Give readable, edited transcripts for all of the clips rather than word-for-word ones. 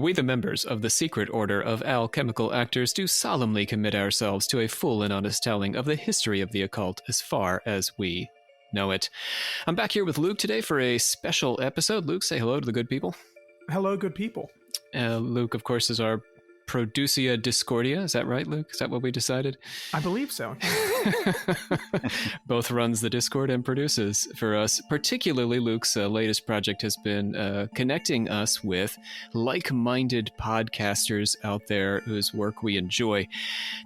We, the members of the secret order of alchemical actors, do solemnly commit ourselves to a full and honest telling of the history of the occult as far as we know it. I'm back here with Luke today for a special episode. Luke, say hello to the good people. Hello, good people. Luke, of course, is our Producia Discordia. Is that right, Luke? Is that what we decided? I believe so. Both runs the Discord and produces for us. Particularly, Luke's latest project has been connecting us with like-minded podcasters out there whose work we enjoy.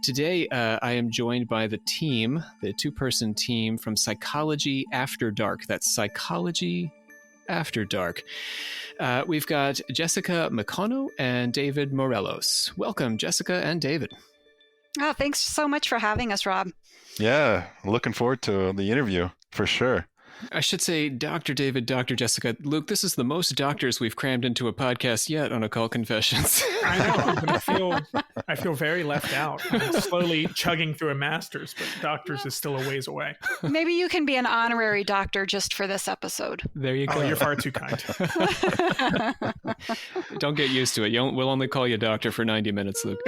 Today, I am joined by the team, the two-person team from Psychology After Dark. That's Psychology After Dark. We've got Jessica Micono and David Morelos. Welcome, Jessica and David. Oh, thanks so much for having us, Rob. Yeah, looking forward to the interview for sure. I should say Dr. David, Dr. Jessica. Luke, this is the most doctors we've crammed into a podcast yet on Occult Confessions. I know. I feel very left out. I'm slowly chugging through a master's, but doctors is still a ways away. Maybe you can be an honorary doctor just for this episode. There you go. Oh, you're far too kind. Don't get used to it. We'll only call you doctor for 90 minutes, Luke.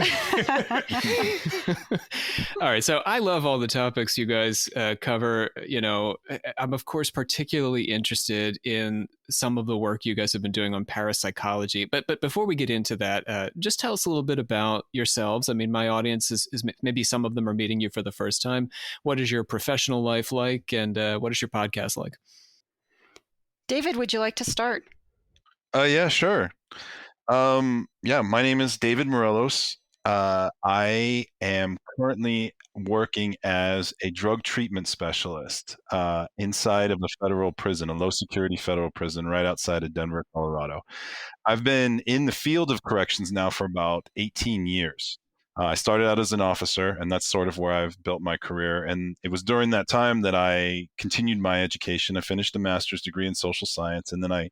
All right. So I love all the topics you guys cover. You know, I'm, of course, particularly interested in some of the work you guys have been doing on parapsychology. But before we get into that, just tell us a little bit about yourselves. I mean, my audience is maybe some of them are meeting you for the first time. What is your professional life like, and what is your podcast like? David, would you like to start? Yeah, sure. My name is David Morelos. I am currently working as a drug treatment specialist inside of a federal prison, a low security federal prison right outside of Denver, Colorado. I've been in the field of corrections now for about 18 years. I started out as an officer, and that's sort of where I've built my career. And it was during that time that I continued my education. I finished a master's degree in social science, and then I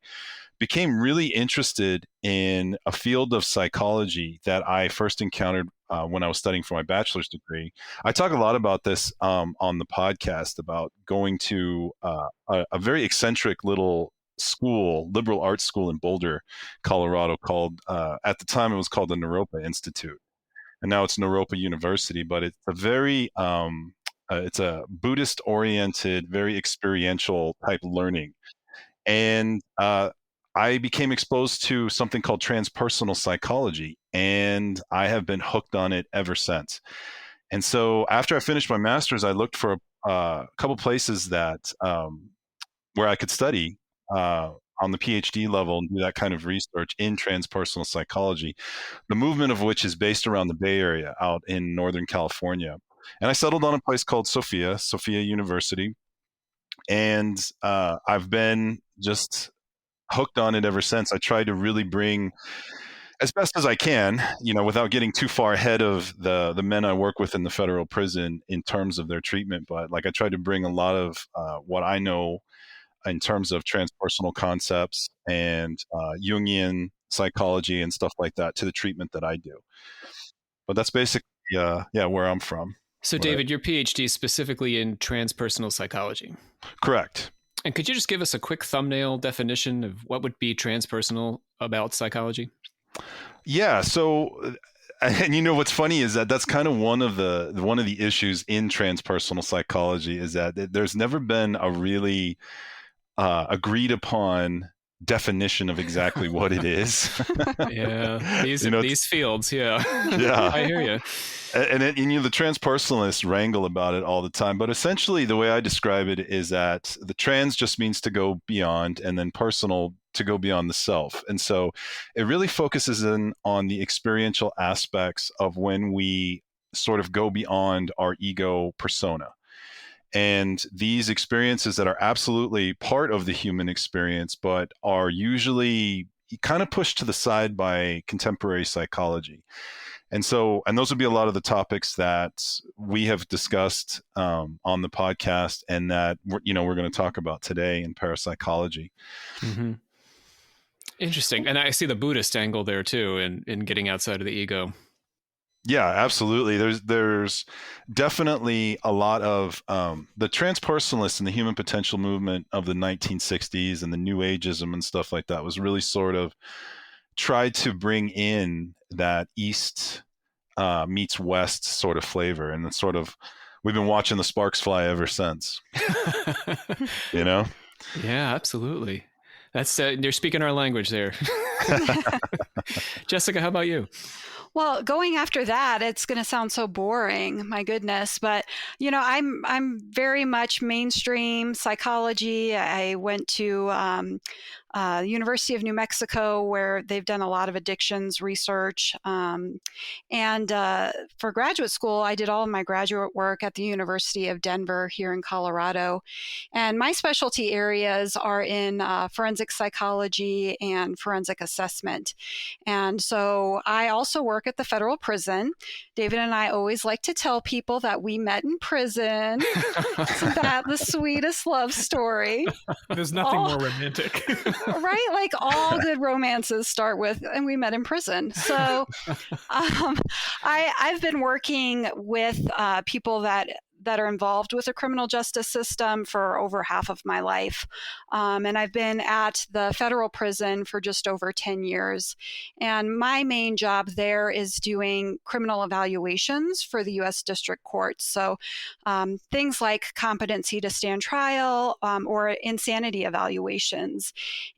became really interested in a field of psychology that I first encountered when I was studying for my bachelor's degree. I talk a lot about this on the podcast about going to a very eccentric little school, liberal arts school in Boulder, Colorado, called, at the time it was called the Naropa Institute. And now it's Naropa University, but it's a very, it's a Buddhist-oriented, very experiential type learning. And I became exposed to something called transpersonal psychology, and I have been hooked on it ever since. And so after I finished my master's, I looked for a couple places that where I could study on the PhD level and do that kind of research in transpersonal psychology, the movement of which is based around the Bay Area out in Northern California. And I settled on a place called Sophia University. And I've been just hooked on it ever since. I tried to really bring, as best as I can, without getting too far ahead of the men I work with in the federal prison in terms of their treatment. But I tried to bring a lot of what I know in terms of transpersonal concepts and Jungian psychology and stuff like that to the treatment that I do. But that's basically, where I'm from. So, David, your PhD is specifically in transpersonal psychology. Correct. And could you just give us a quick thumbnail definition of what would be transpersonal about psychology? Yeah. So, and what's funny is that that's kind of one of the issues in transpersonal psychology is that there's never been a really agreed upon definition of exactly what it is. Yeah, these fields. Yeah, I hear you. And the transpersonalists wrangle about it all the time. But essentially, the way I describe it is that the trans just means to go beyond, and then personal to go beyond the self. And so it really focuses in on the experiential aspects of when we sort of go beyond our ego persona. And these experiences that are absolutely part of the human experience, but are usually kind of pushed to the side by contemporary psychology. And those would be a lot of the topics that we have discussed on the podcast, and that we're going to talk about today in parapsychology. Mm-hmm. Interesting. And I see the Buddhist angle there too, in getting outside of the ego. Yeah, absolutely. There's definitely a lot of the transpersonalists and the human potential movement of the 1960s and the New Ageism and stuff like that was really sort of tried to bring in that East meets West sort of flavor, and it's sort of we've been watching the sparks fly ever since. You know? Yeah, absolutely. That's you're speaking our language there. Jessica, how about you? Well, going after that, it's going to sound so boring, my goodness. But I'm very much mainstream psychology. I went to University of New Mexico, where they've done a lot of addictions research. And for graduate school, I did all of my graduate work at the University of Denver here in Colorado. And my specialty areas are in forensic psychology and forensic assessment. And so I also work at the federal prison. David and I always like to tell people that we met in prison. Isn't that the sweetest love story? There's nothing more romantic. Right? Like all good romances start with, and we met in prison. So I've been working with people that are involved with the criminal justice system for over half of my life. And I've been at the federal prison for just over 10 years. And my main job there is doing criminal evaluations for the U.S. District Courts. So things like competency to stand trial or insanity evaluations.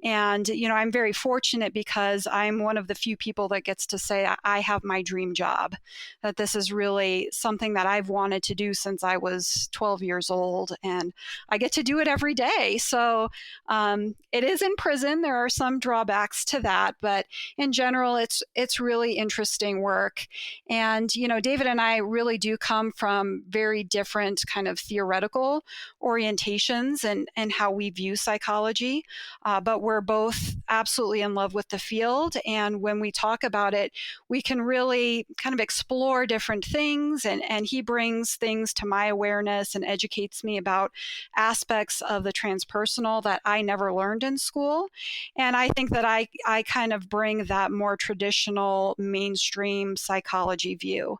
And, I'm very fortunate because I'm one of the few people that gets to say I have my dream job, that this is really something that I've wanted to do since I was 12 years old, and I get to do it every day. So it is in prison. There are some drawbacks to that, but in general, it's really interesting work. And, David and I really do come from very different kind of theoretical orientations and how we view psychology, but we're both absolutely in love with the field. And when we talk about it, we can really kind of explore different things, and he brings things to my awareness and educates me about aspects of the transpersonal that I never learned in school. And I think that I kind of bring that more traditional mainstream psychology view.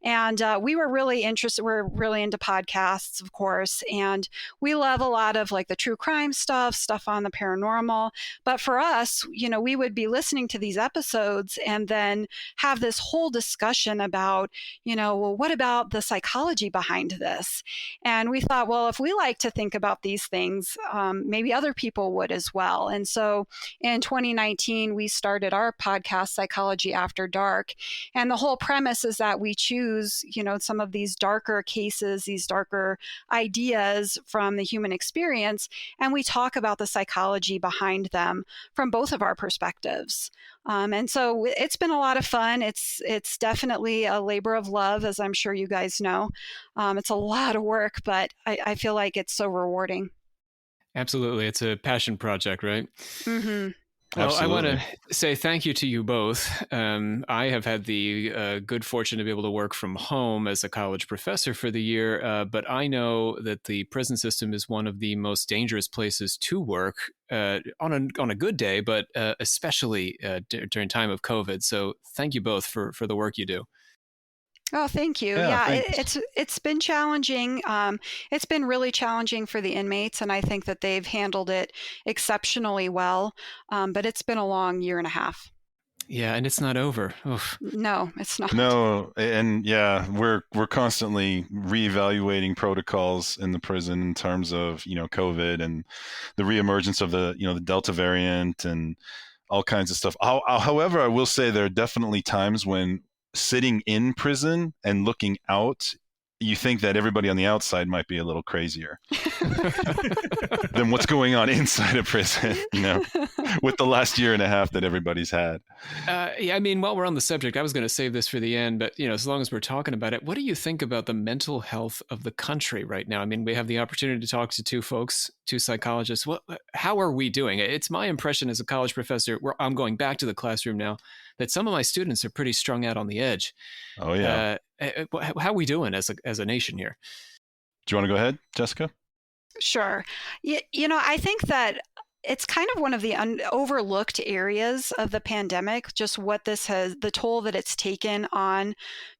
And we were really interested, we're really into podcasts, of course, and we love a lot of like the true crime stuff on the paranormal. But for us, we would be listening to these episodes and then have this whole discussion about, well, what about the psychology behind this? And we thought, well, if we like to think about these things, maybe other people would as well. And so in 2019, we started our podcast, Psychology After Dark. And the whole premise is that we choose, some of these darker cases, these darker ideas from the human experience, and we talk about the psychology behind them from both of our perspectives. And so it's been a lot of fun. It's definitely a labor of love, as I'm sure you guys know. It's a lot of work, but I feel like it's so rewarding. Absolutely. It's a passion project, right? Mm-hmm. Well, Absolutely. I want to say thank you to you both. I have had the good fortune to be able to work from home as a college professor for the year, but I know that the prison system is one of the most dangerous places to work on a good day, but especially during time of COVID. So thank you both for the work you do. Oh, thank you. Yeah, It's been challenging. It's been really challenging for the inmates, and I think that they've handled it exceptionally well. But it's been a long year and a half. Yeah, and it's not over. Oof. No, it's not. No, and yeah, we're constantly reevaluating protocols in the prison in terms of COVID and the reemergence of the the Delta variant and all kinds of stuff. However, I will say there are definitely times when sitting in prison and looking out, you think that everybody on the outside might be a little crazier than what's going on inside a prison, with the last year and a half that everybody's had. Yeah, I mean, while we're on the subject, I was going to save this for the end, but as long as we're talking about it, what do you think about the mental health of the country right now? I mean, we have the opportunity to talk to two psychologists. How are we doing? It's my impression as a college professor, I'm going back to the classroom now, that some of my students are pretty strung out on the edge. Oh yeah. How are we doing as a nation here? Do you want to go ahead, Jessica? Sure. I think that it's kind of one of the overlooked areas of the pandemic, just what this has, the toll that it's taken on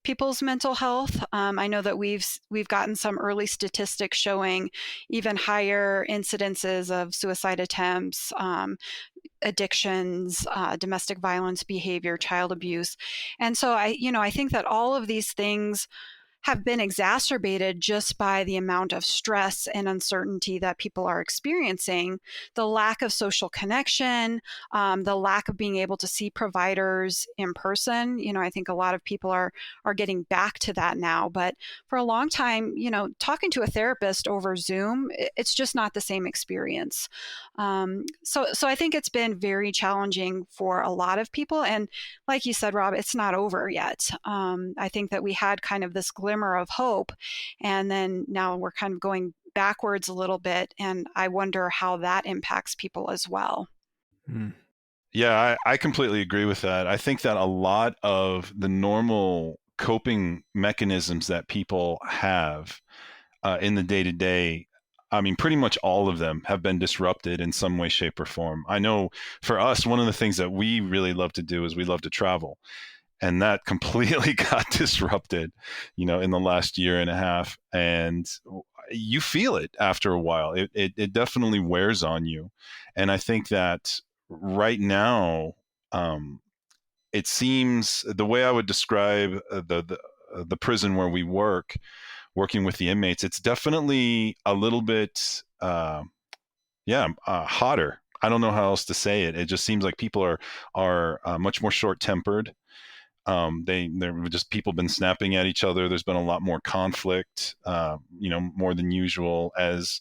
people's mental health. I know that we've gotten some early statistics showing even higher incidences of suicide attempts, addictions, domestic violence behavior, child abuse. And so I think that all of these things have been exacerbated just by the amount of stress and uncertainty that people are experiencing, the lack of social connection, the lack of being able to see providers in person. I think a lot of people are getting back to that now, but for a long time, talking to a therapist over Zoom, it's just not the same experience. So I think it's been very challenging for a lot of people. And like you said, Rob, it's not over yet. I think that we had kind of this glimmer of hope, and then now we're kind of going backwards a little bit. And I wonder how that impacts people as well. Yeah, I completely agree with that. I think that a lot of the normal coping mechanisms that people have in the day-to-day, I mean, pretty much all of them have been disrupted in some way, shape, or form. I know for us, one of the things that we really love to do is we love to travel. And that completely got disrupted, in the last year and a half. And you feel it after a while. It definitely wears on you. And I think that right now, it seems the way I would describe the prison where we working with the inmates, it's definitely a little bit, hotter. I don't know how else to say it. It just seems like people are much more short-tempered. They're just people been snapping at each other. There's been a lot more conflict, more than usual, as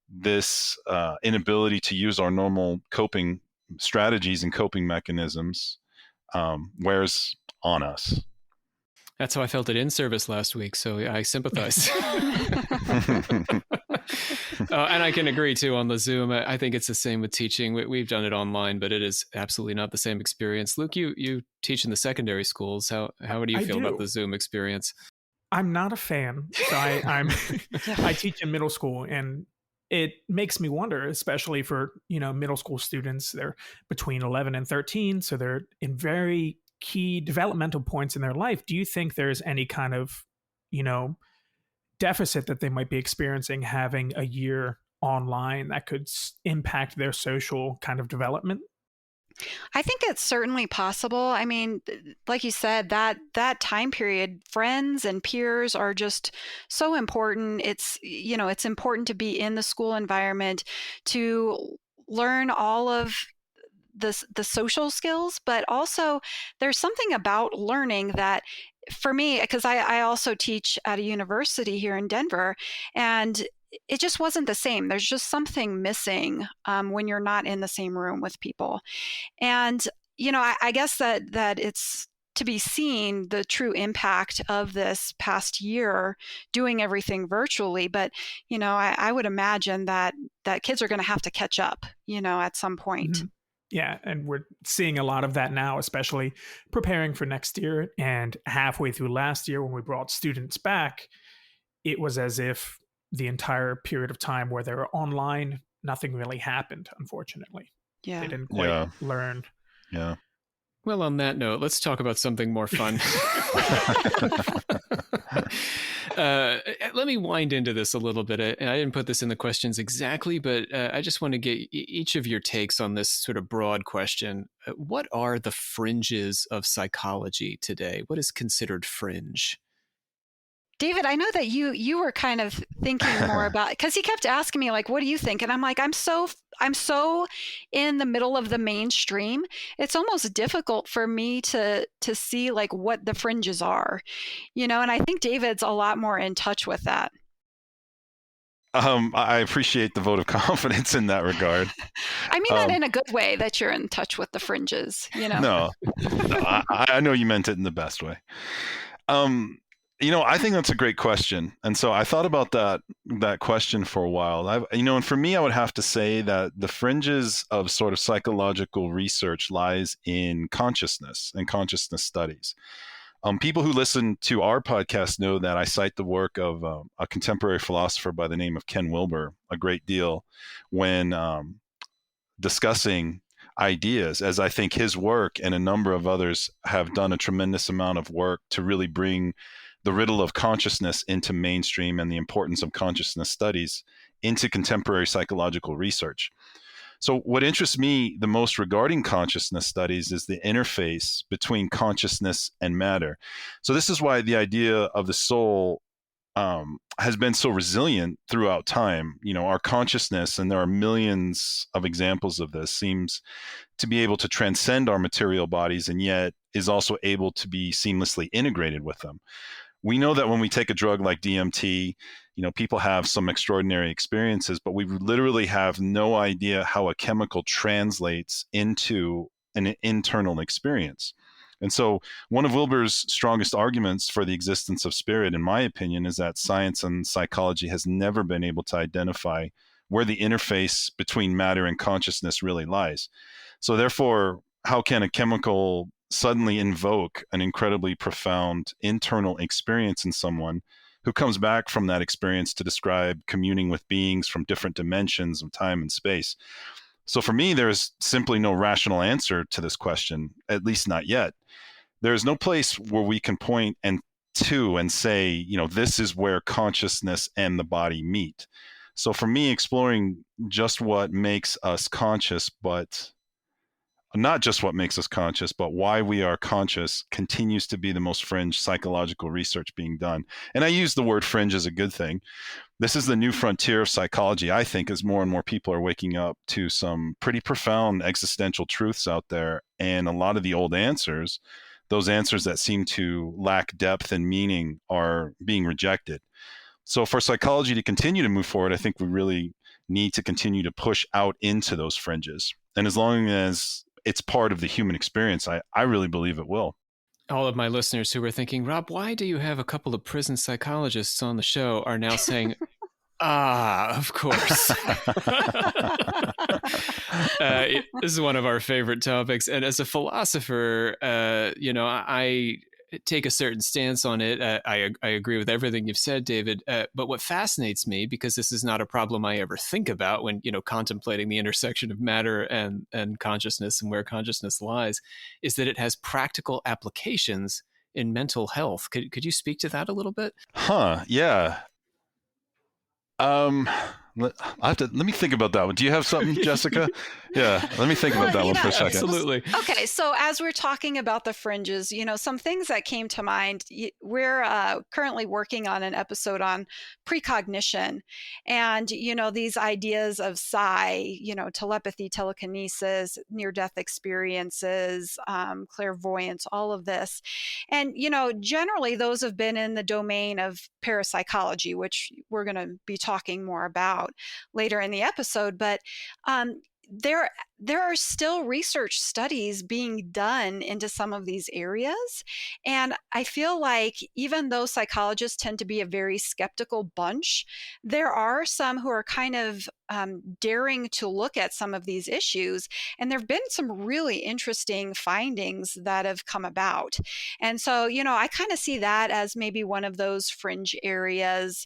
this inability to use our normal coping strategies and coping mechanisms wears on us. That's how I felt at in-service last week, so I sympathize. And I can agree, too, on the Zoom. I think it's the same with teaching. We've done it online, but it is absolutely not the same experience. Luke, you teach in the secondary schools. How do you feel about the Zoom experience? I'm not a fan. So I teach in middle school, and it makes me wonder, especially for, middle school students. They're between 11 and 13, so they're in very key developmental points in their life. Do you think there's any kind of, deficit that they might be experiencing having a year online that could impact their social kind of development? I think it's certainly possible. I mean, like you said, that time period, friends and peers are just so important. It's important to be in the school environment to learn all of the social skills, but also there's something about learning that, for me, because I also teach at a university here in Denver, and it just wasn't the same. There's just something missing when you're not in the same room with people. And, I guess that it's to be seen the true impact of this past year doing everything virtually. But, I would imagine that kids are going to have to catch up, at some point. Mm-hmm. Yeah, and we're seeing a lot of that now, especially preparing for next year. And halfway through last year, when we brought students back, it was as if the entire period of time where they were online, nothing really happened, unfortunately. Yeah. They didn't quite learn. Yeah. Well, on that note, let's talk about something more fun. Let me wind into this a little bit. I didn't put this in the questions exactly, but I just want to get each of your takes on this sort of broad question. What are the fringes of psychology today? What is considered fringe? David, I know that you were kind of thinking more about, because he kept asking me, like, what do you think? And I'm like, I'm so in the middle of the mainstream. It's almost difficult for me to see like what the fringes are, and I think David's a lot more in touch with that. I appreciate the vote of confidence in that regard. I mean that in a good way, that you're in touch with the fringes, No, I know you meant it in the best way. I think that's a great question. And so I thought about that question for a while. And for me, I would have to say that the fringes of sort of psychological research lies in consciousness and consciousness studies. People who listen to our podcast know that I cite the work of a contemporary philosopher by the name of Ken Wilber a great deal when discussing ideas, as I think his work and a number of others have done a tremendous amount of work to really bring the riddle of consciousness into mainstream and the importance of consciousness studies into contemporary psychological research. So what interests me the most regarding consciousness studies is the interface between consciousness and matter. So this is why the idea of the soul has been so resilient throughout time. Our consciousness, and there are millions of examples of this, seems to be able to transcend our material bodies and yet is also able to be seamlessly integrated with them. We know that when we take a drug like DMT, people have some extraordinary experiences, but we literally have no idea how a chemical translates into an internal experience. And so one of Wilber's strongest arguments for the existence of spirit, in my opinion, is that science and psychology has never been able to identify where the interface between matter and consciousness really lies. So therefore, how can a chemical suddenly invoke an incredibly profound internal experience in someone who comes back from that experience to describe communing with beings from different dimensions of time and space? So for me, there's simply no rational answer to this question, at least not yet. There's no place where we can point and say, this is where consciousness and the body meet. So for me, exploring just what makes us conscious, but not just what makes us conscious, but why we are conscious, continues to be the most fringe psychological research being done. And I use the word fringe as a good thing. This is the new frontier of psychology, I think, as more and more people are waking up to some pretty profound existential truths out there. And a lot of the old answers, those answers that seem to lack depth and meaning, are being rejected. So for psychology to continue to move forward, I think we really need to continue to push out into those fringes. And as long as it's part of the human experience, I really believe it will. All of my listeners who were thinking, Rob, why do you have a couple of prison psychologists on the show, are now saying, of course. This is one of our favorite topics. And as a philosopher, I take a certain stance on it. I agree with everything you've said, David. But what fascinates me, because this is not a problem I ever think about when, contemplating the intersection of matter and consciousness and where consciousness lies, is that it has practical applications in mental health. Could you speak to that a little bit? Yeah. Let me think about that one. Do you have something, Jessica? Yeah, let me think about that one for a second. Absolutely. Okay, so as we're talking about the fringes, some things that came to mind. We're currently working on an episode on precognition, and these ideas of psi, telepathy, telekinesis, near-death experiences, clairvoyance, all of this, and generally those have been in the domain of parapsychology, which we're going to be talking more about later in the episode. But there are still research studies being done into some of these areas. And I feel like even though psychologists tend to be a very skeptical bunch, there are some who are kind of daring to look at some of these issues. And there have been some really interesting findings that have come about. And so, I kind of see that as maybe one of those fringe areas.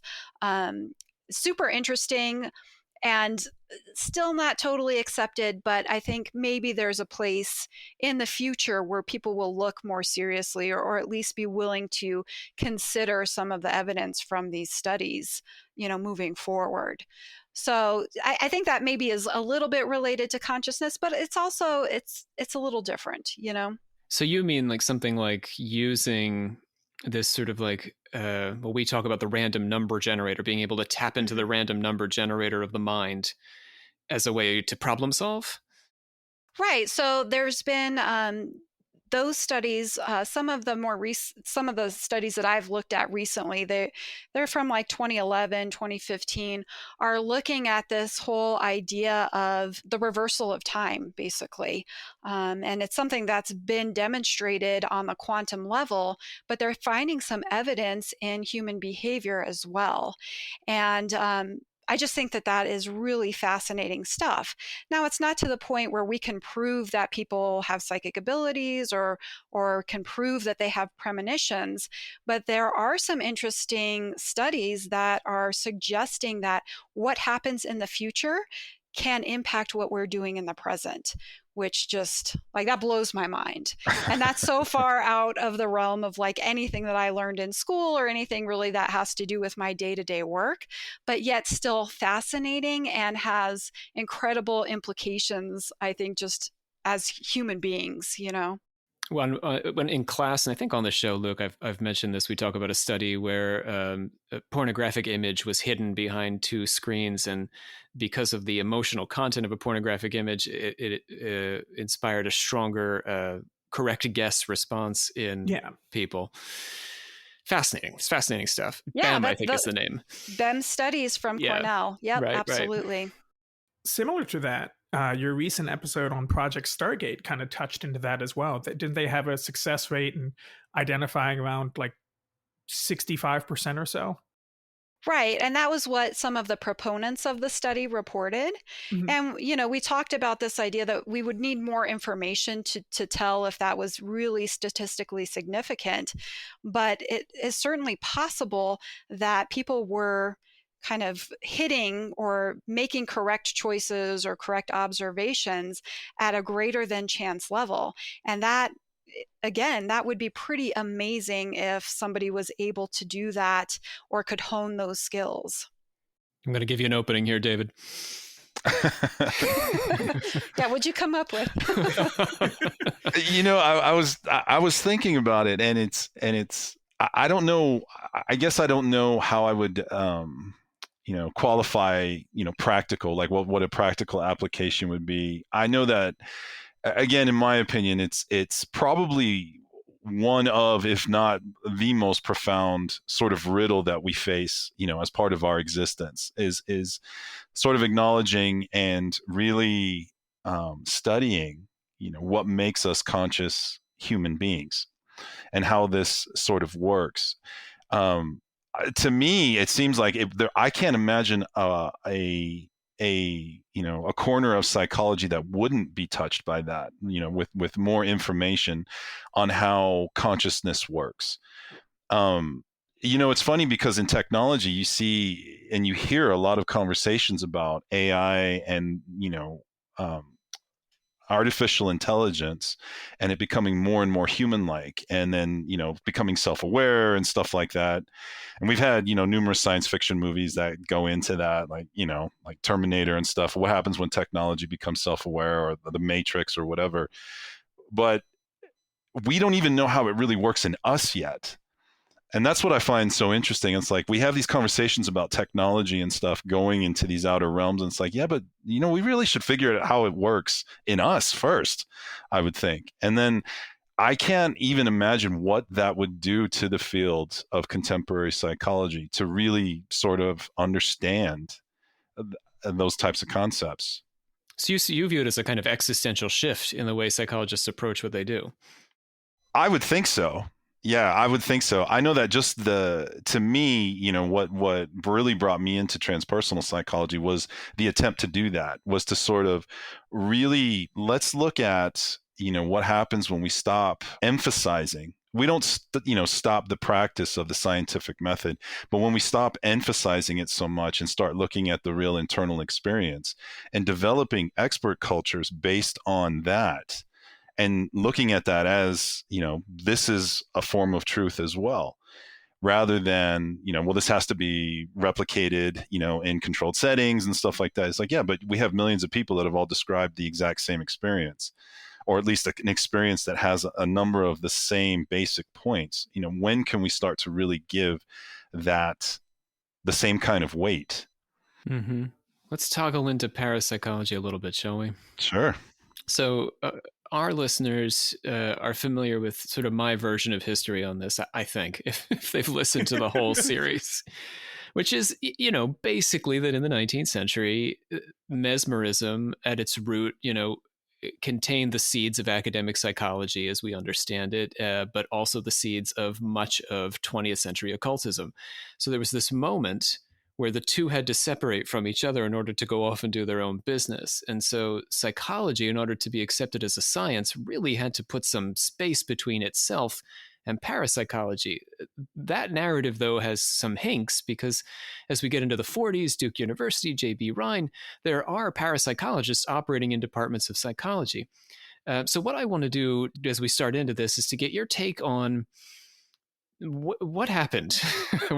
Super interesting and still not totally accepted, but I think maybe there's a place in the future where people will look more seriously, or at least be willing to consider some of the evidence from these studies, moving forward. So I think that maybe is a little bit related to consciousness, but it's also, it's a little different, So you mean like something like using this sort of like, we talk about the random number generator, being able to tap into the random number generator of the mind as a way to problem solve? Right. So there's been those studies. Some of the studies that I've looked at recently, they're from like 2011, 2015, are looking at this whole idea of the reversal of time, basically. And it's something that's been demonstrated on the quantum level, but they're finding some evidence in human behavior as well. And I just think that is really fascinating stuff. Now, it's not to the point where we can prove that people have psychic abilities or can prove that they have premonitions, but there are some interesting studies that are suggesting that what happens in the future can impact what we're doing in the present, which just like that blows my mind. And that's so far out of the realm of like anything that I learned in school or anything really that has to do with my day-to-day work, but yet still fascinating and has incredible implications, I think, just as human beings, you know? When in class, and I think on the show, Luke, I've mentioned this. We talk about a study where a pornographic image was hidden behind two screens, and because of the emotional content of a pornographic image, it inspired a stronger correct guess response in people. Fascinating. It's fascinating stuff. Yeah, BEM, I think is the name. BEM studies from Cornell. Yep, right, absolutely. Right. Similar to that, your recent episode on Project Stargate kind of touched into that as well. Didn't they have a success rate in identifying around like 65% or so? Right. And that was what some of the proponents of the study reported. Mm-hmm. And, you know, we talked about this idea that we would need more information to tell if that was really statistically significant. But it is certainly possible that people were kind of hitting or making correct choices or correct observations at a greater than chance level. And that, again, that would be pretty amazing if somebody was able to do that or could hone those skills. I'm going to give you an opening here, David. Yeah, what'd you come up with? You know, I was thinking about it, and it's I don't know. I guess I don't know how I would qualify practical, like what a practical application would be. I know that, again, in my opinion, it's probably one of, if not the most profound sort of riddle that we face, as part of our existence, is sort of acknowledging and really studying, what makes us conscious human beings and how this sort of works. To me, it seems like I can't imagine a corner of psychology that wouldn't be touched by that, with more information on how consciousness works. It's funny because in technology, you see and you hear a lot of conversations about AI and, artificial intelligence, and it becoming more and more human-like, and then becoming self-aware and stuff like that. And we've had numerous science fiction movies that go into that, like like Terminator and stuff. What happens when technology becomes self-aware, or the Matrix or whatever? But we don't even know how it really works in us yet. And that's what I find so interesting. It's like we have these conversations about technology and stuff going into these outer realms. And it's like, yeah, but, we really should figure out how it works in us first, I would think. And then I can't even imagine what that would do to the field of contemporary psychology to really sort of understand those types of concepts. So you view it as a kind of existential shift in the way psychologists approach what they do. I would think so. Yeah, I would think so. I know that just to me, what really brought me into transpersonal psychology was the attempt to do that, was to sort of really, let's look at, what happens when we stop emphasizing. We don't, stop the practice of the scientific method, but when we stop emphasizing it so much and start looking at the real internal experience and developing expert cultures based on that, and looking at that as, this is a form of truth as well, rather than, well, this has to be replicated, in controlled settings and stuff like that. It's like, yeah, but we have millions of people that have all described the exact same experience, or at least an experience that has a number of the same basic points. When can we start to really give that the same kind of weight? Mm-hmm. Let's toggle into parapsychology a little bit, shall we? Sure. So our listeners are familiar with sort of my version of history on this, I think, if they've listened to the whole series, which is, basically that in the 19th century, mesmerism at its root, contained the seeds of academic psychology as we understand it, but also the seeds of much of 20th century occultism. So there was this moment where the two had to separate from each other in order to go off and do their own business. And so psychology, in order to be accepted as a science, really had to put some space between itself and parapsychology. That narrative, though, has some hinks because as we get into the 40s, Duke University, J.B. Rhine, there are parapsychologists operating in departments of psychology. So what I want to do as we start into this is to get your take on what happened.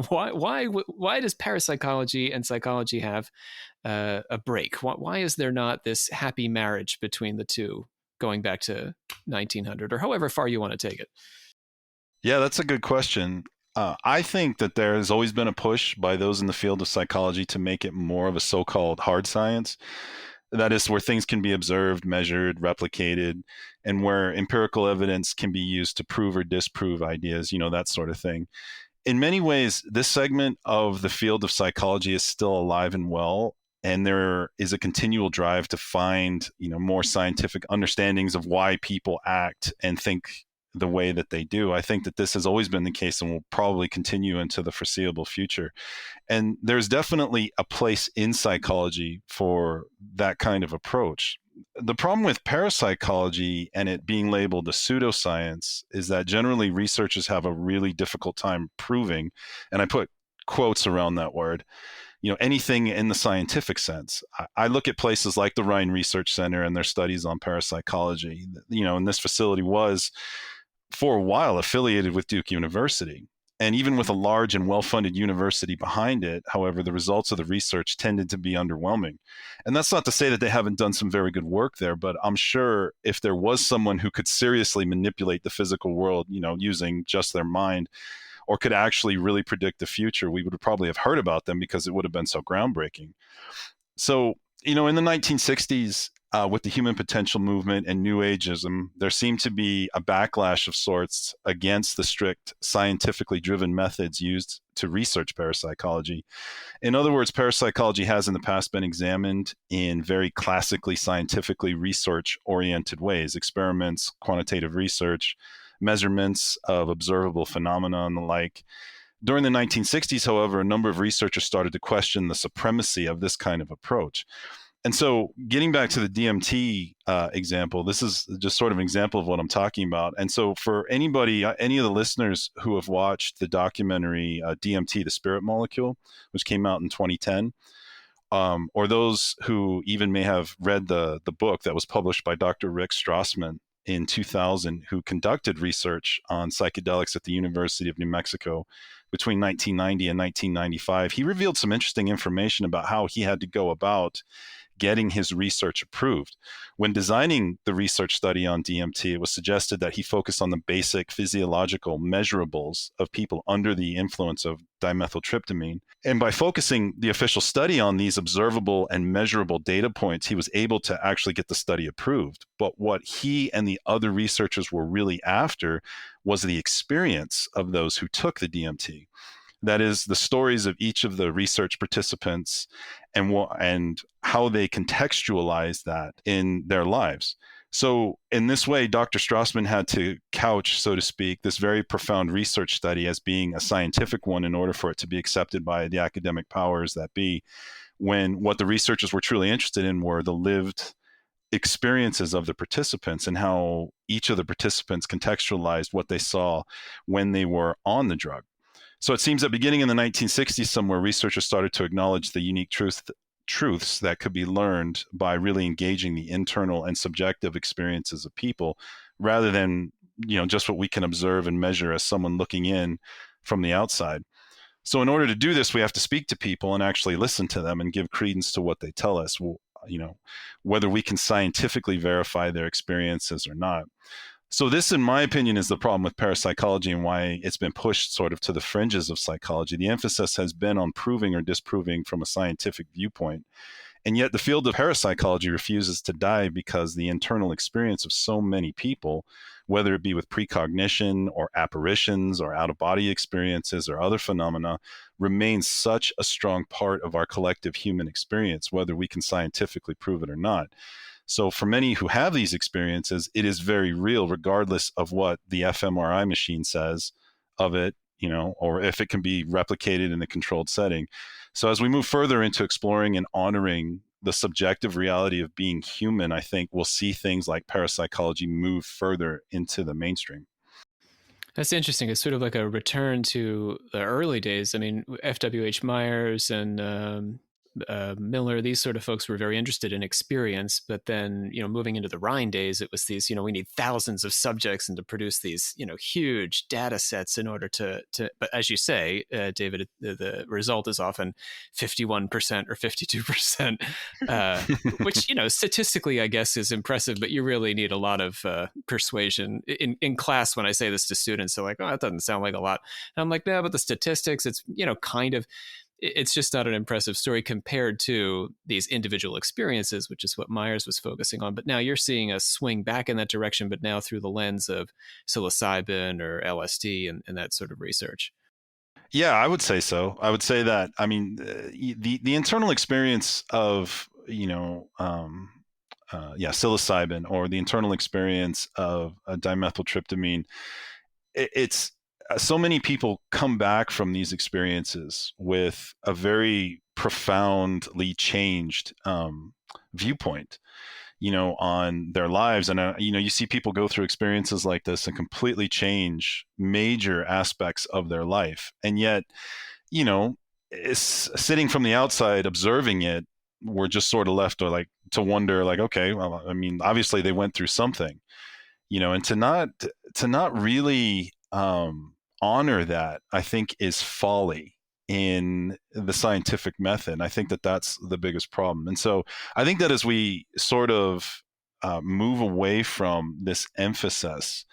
Why does parapsychology and psychology have a break? Why is there not this happy marriage between the two going back to 1900 or however far you want to take it? Yeah, that's a good question. I think that there has always been a push by those in the field of psychology to make it more of a so-called hard science. That is where things can be observed, measured, replicated, and where empirical evidence can be used to prove or disprove ideas, that sort of thing. In many ways, this segment of the field of psychology is still alive and well, and there is a continual drive to find, more scientific understandings of why people act and think the way that they do. I think that this has always been the case and will probably continue into the foreseeable future. And there's definitely a place in psychology for that kind of approach. The problem with parapsychology and it being labeled a pseudoscience is that generally researchers have a really difficult time proving, and I put quotes around that word, anything in the scientific sense. I look at places like the Rhine Research Center and their studies on parapsychology, and this facility was for a while affiliated with Duke University. And even with a large and well-funded university behind it, however, the results of the research tended to be underwhelming. And that's not to say that they haven't done some very good work there, but I'm sure if there was someone who could seriously manipulate the physical world, using just their mind, or could actually really predict the future, we would probably have heard about them because it would have been so groundbreaking. So, in the 1960s, with the human potential movement and New Ageism, there seemed to be a backlash of sorts against the strict scientifically driven methods used to research parapsychology. In other words, parapsychology has in the past been examined in very classically scientifically research-oriented ways, experiments, quantitative research, measurements of observable phenomena and the like. During the 1960s, however, a number of researchers started to question the supremacy of this kind of approach. And so getting back to the DMT example, this is just sort of an example of what I'm talking about. And so for anybody, any of the listeners who have watched the documentary DMT, The Spirit Molecule, which came out in 2010, or those who even may have read the book that was published by Dr. Rick Strassman in 2000, who conducted research on psychedelics at the University of New Mexico between 1990 and 1995, he revealed some interesting information about how he had to go about getting his research approved. When designing the research study on DMT, it was suggested that he focus on the basic physiological measurables of people under the influence of dimethyltryptamine. And by focusing the official study on these observable and measurable data points, he was able to actually get the study approved. But what he and the other researchers were really after was the experience of those who took the DMT. That is, the stories of each of the research participants and how they contextualize that in their lives. So in this way, Dr. Strassman had to couch, so to speak, this very profound research study as being a scientific one in order for it to be accepted by the academic powers that be, when what the researchers were truly interested in were the lived experiences of the participants and how each of the participants contextualized what they saw when they were on the drug. So it seems that beginning in the 1960s somewhere, researchers started to acknowledge the unique truths that could be learned by really engaging the internal and subjective experiences of people rather than, just what we can observe and measure as someone looking in from the outside. So in order to do this, we have to speak to people and actually listen to them and give credence to what they tell us, whether we can scientifically verify their experiences or not. So this, in my opinion, is the problem with parapsychology and why it's been pushed sort of to the fringes of psychology. The emphasis has been on proving or disproving from a scientific viewpoint. And yet the field of parapsychology refuses to die because the internal experience of so many people, whether it be with precognition or apparitions or out-of-body experiences or other phenomena, remains such a strong part of our collective human experience, whether we can scientifically prove it or not. So for many who have these experiences, it is very real, regardless of what the fMRI machine says of it, or if it can be replicated in a controlled setting. So as we move further into exploring and honoring the subjective reality of being human, I think we'll see things like parapsychology move further into the mainstream. That's interesting. It's sort of like a return to the early days. I mean, F.W.H. Myers and Miller, these sort of folks were very interested in experience. But then, moving into the Rhine days, it was these, we need thousands of subjects and to produce these, huge data sets in order to. But as you say, David, the result is often 51% or 52%, which, statistically, I guess, is impressive. But you really need a lot of persuasion in class. When I say this to students, they're like, "Oh, that doesn't sound like a lot." And I'm like, "No, but the statistics, it's kind of." It's just not an impressive story compared to these individual experiences, which is what Myers was focusing on. But now you're seeing us swing back in that direction, but now through the lens of psilocybin or LSD and that sort of research. Yeah, I would say so. I would say that. I mean, the internal experience of psilocybin, or the internal experience of a dimethyltryptamine, it's so many people come back from these experiences with a very profoundly changed viewpoint, on their lives. And, you see people go through experiences like this and completely change major aspects of their life. And yet, sitting from the outside observing it, we're just sort of left to wonder, okay, well, I mean, obviously they went through something, and to not really honor that, I think, is folly in the scientific method. I think that that's the biggest problem. And so I think that as we sort of move away from this emphasis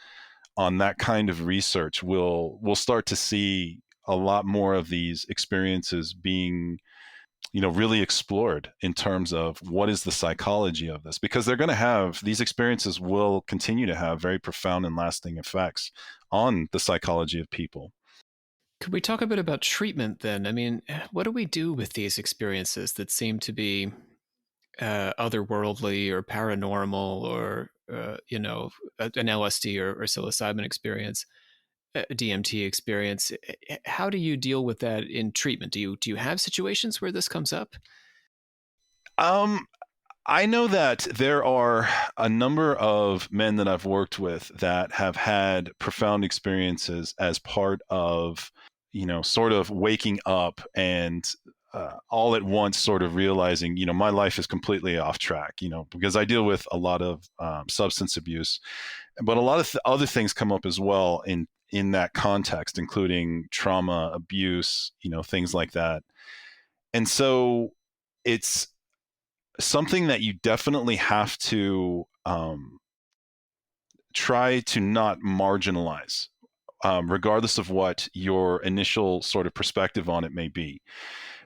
on that kind of research, we'll start to see a lot more of these experiences being really explored in terms of what is the psychology of this, because these experiences will continue to have very profound and lasting effects on the psychology of people. Could we talk a bit about treatment then? I mean, what do we do with these experiences that seem to be otherworldly or paranormal, or an LSD or psilocybin experience, a DMT experience? How do you deal with that in treatment? Do you have situations where this comes up? I know that there are a number of men that I've worked with that have had profound experiences as part of, sort of waking up and all at once sort of realizing, my life is completely off track, because I deal with a lot of substance abuse, but a lot of other things come up as well in that context, including trauma, abuse, things like that. And so it's something that you definitely have to try to not marginalize, regardless of what your initial sort of perspective on it may be.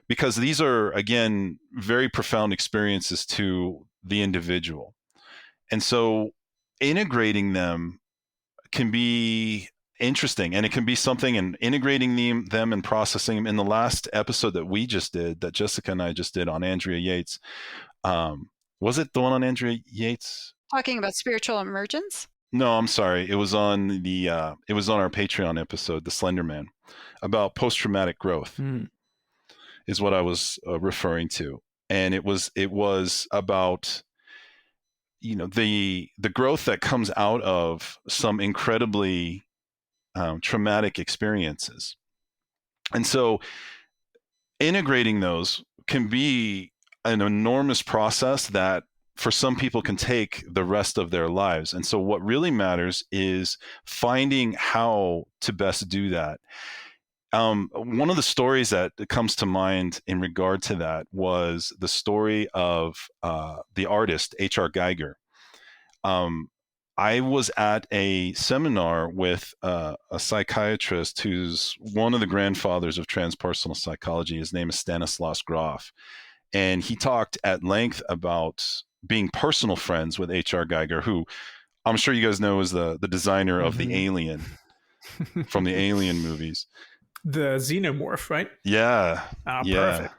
Because these are, again, very profound experiences to the individual. And so integrating them can be interesting, and it can be something, and integrating them and processing them. In the last episode that we just did, that Jessica and I just did on Andrea Yates, was it the one on Andrea Yates? Talking about spiritual emergence? No, I'm sorry. It was on our Patreon episode, The Slender Man, about post-traumatic growth. Is what I was referring to. And it was about, the growth that comes out of some incredibly traumatic experiences. And so integrating those can be an enormous process that for some people can take the rest of their lives. And so what really matters is finding how to best do that. One of the stories that comes to mind in regard to that was the story of the artist H.R. Geiger. I was at a seminar with a psychiatrist who's one of the grandfathers of transpersonal psychology. His name is Stanislaus Grof. And he talked at length about being personal friends with H.R. Geiger, who I'm sure you guys know is the designer of the Alien from the Alien movies. The xenomorph, right? Yeah. Perfect.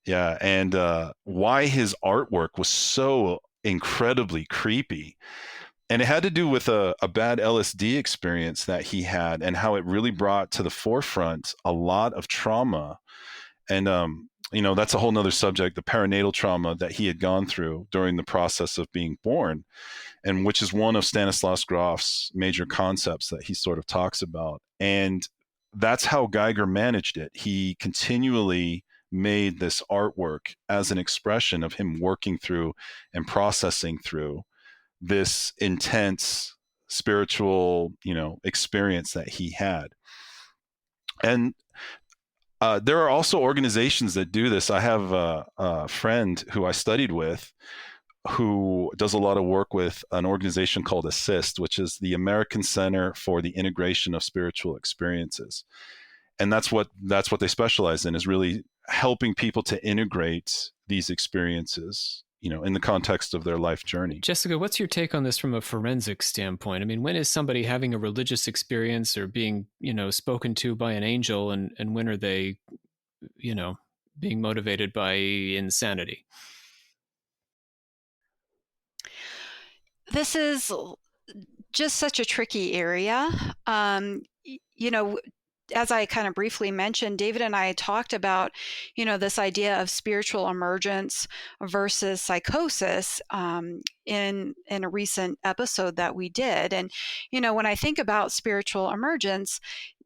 Yeah. And why his artwork was so incredibly creepy. And it had to do with a bad LSD experience that he had, and how it really brought to the forefront a lot of trauma. And, that's a whole nother subject, the perinatal trauma that he had gone through during the process of being born. and which is one of Stanislaus Grof's major concepts that he sort of talks about. And that's how Geiger managed it. He continually made this artwork as an expression of him working through and processing through this intense spiritual, experience that he had. And there are also organizations that do this. I have a friend who I studied with who does a lot of work with an organization called ASSIST, which is the American Center for the Integration of Spiritual Experiences. And that's what they specialize in, is really helping people to integrate these experiences, in the context of their life journey. Jessica, what's your take on this from a forensic standpoint? I mean, when is somebody having a religious experience or being, spoken to by an angel, and when are they, being motivated by insanity? This is just such a tricky area. As I kind of briefly mentioned, David and I talked about, this idea of spiritual emergence versus psychosis in a recent episode that we did. And, when I think about spiritual emergence,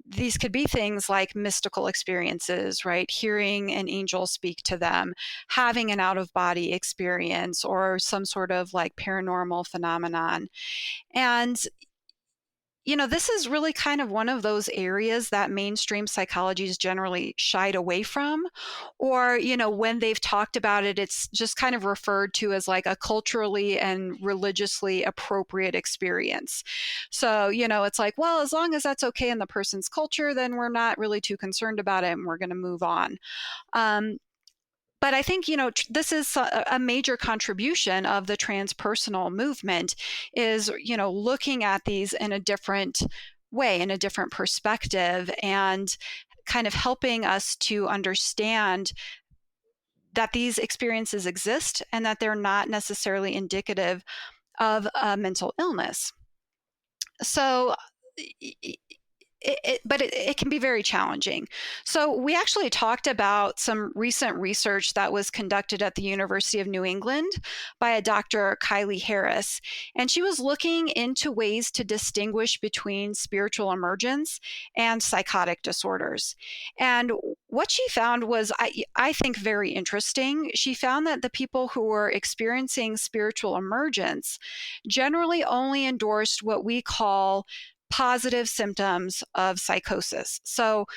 these could be things like mystical experiences, right? Hearing an angel speak to them, having an out-of-body experience, or some sort of like paranormal phenomenon. And this is really kind of one of those areas that mainstream psychology is generally shied away from, or, when they've talked about it, it's just kind of referred to as like a culturally and religiously appropriate experience. So, it's like, well, as long as that's okay in the person's culture, then we're not really too concerned about it and we're going to move on. But I think, this is a major contribution of the transpersonal movement is, looking at these in a different way, in a different perspective, and kind of helping us to understand that these experiences exist and that they're not necessarily indicative of a mental illness. So, but it can be very challenging. So we actually talked about some recent research that was conducted at the University of New England by a Dr. Kylie Harris. And she was looking into ways to distinguish between spiritual emergence and psychotic disorders. And what she found was, I think, very interesting. She found that the people who were experiencing spiritual emergence generally only endorsed what we call positive symptoms of psychosis. So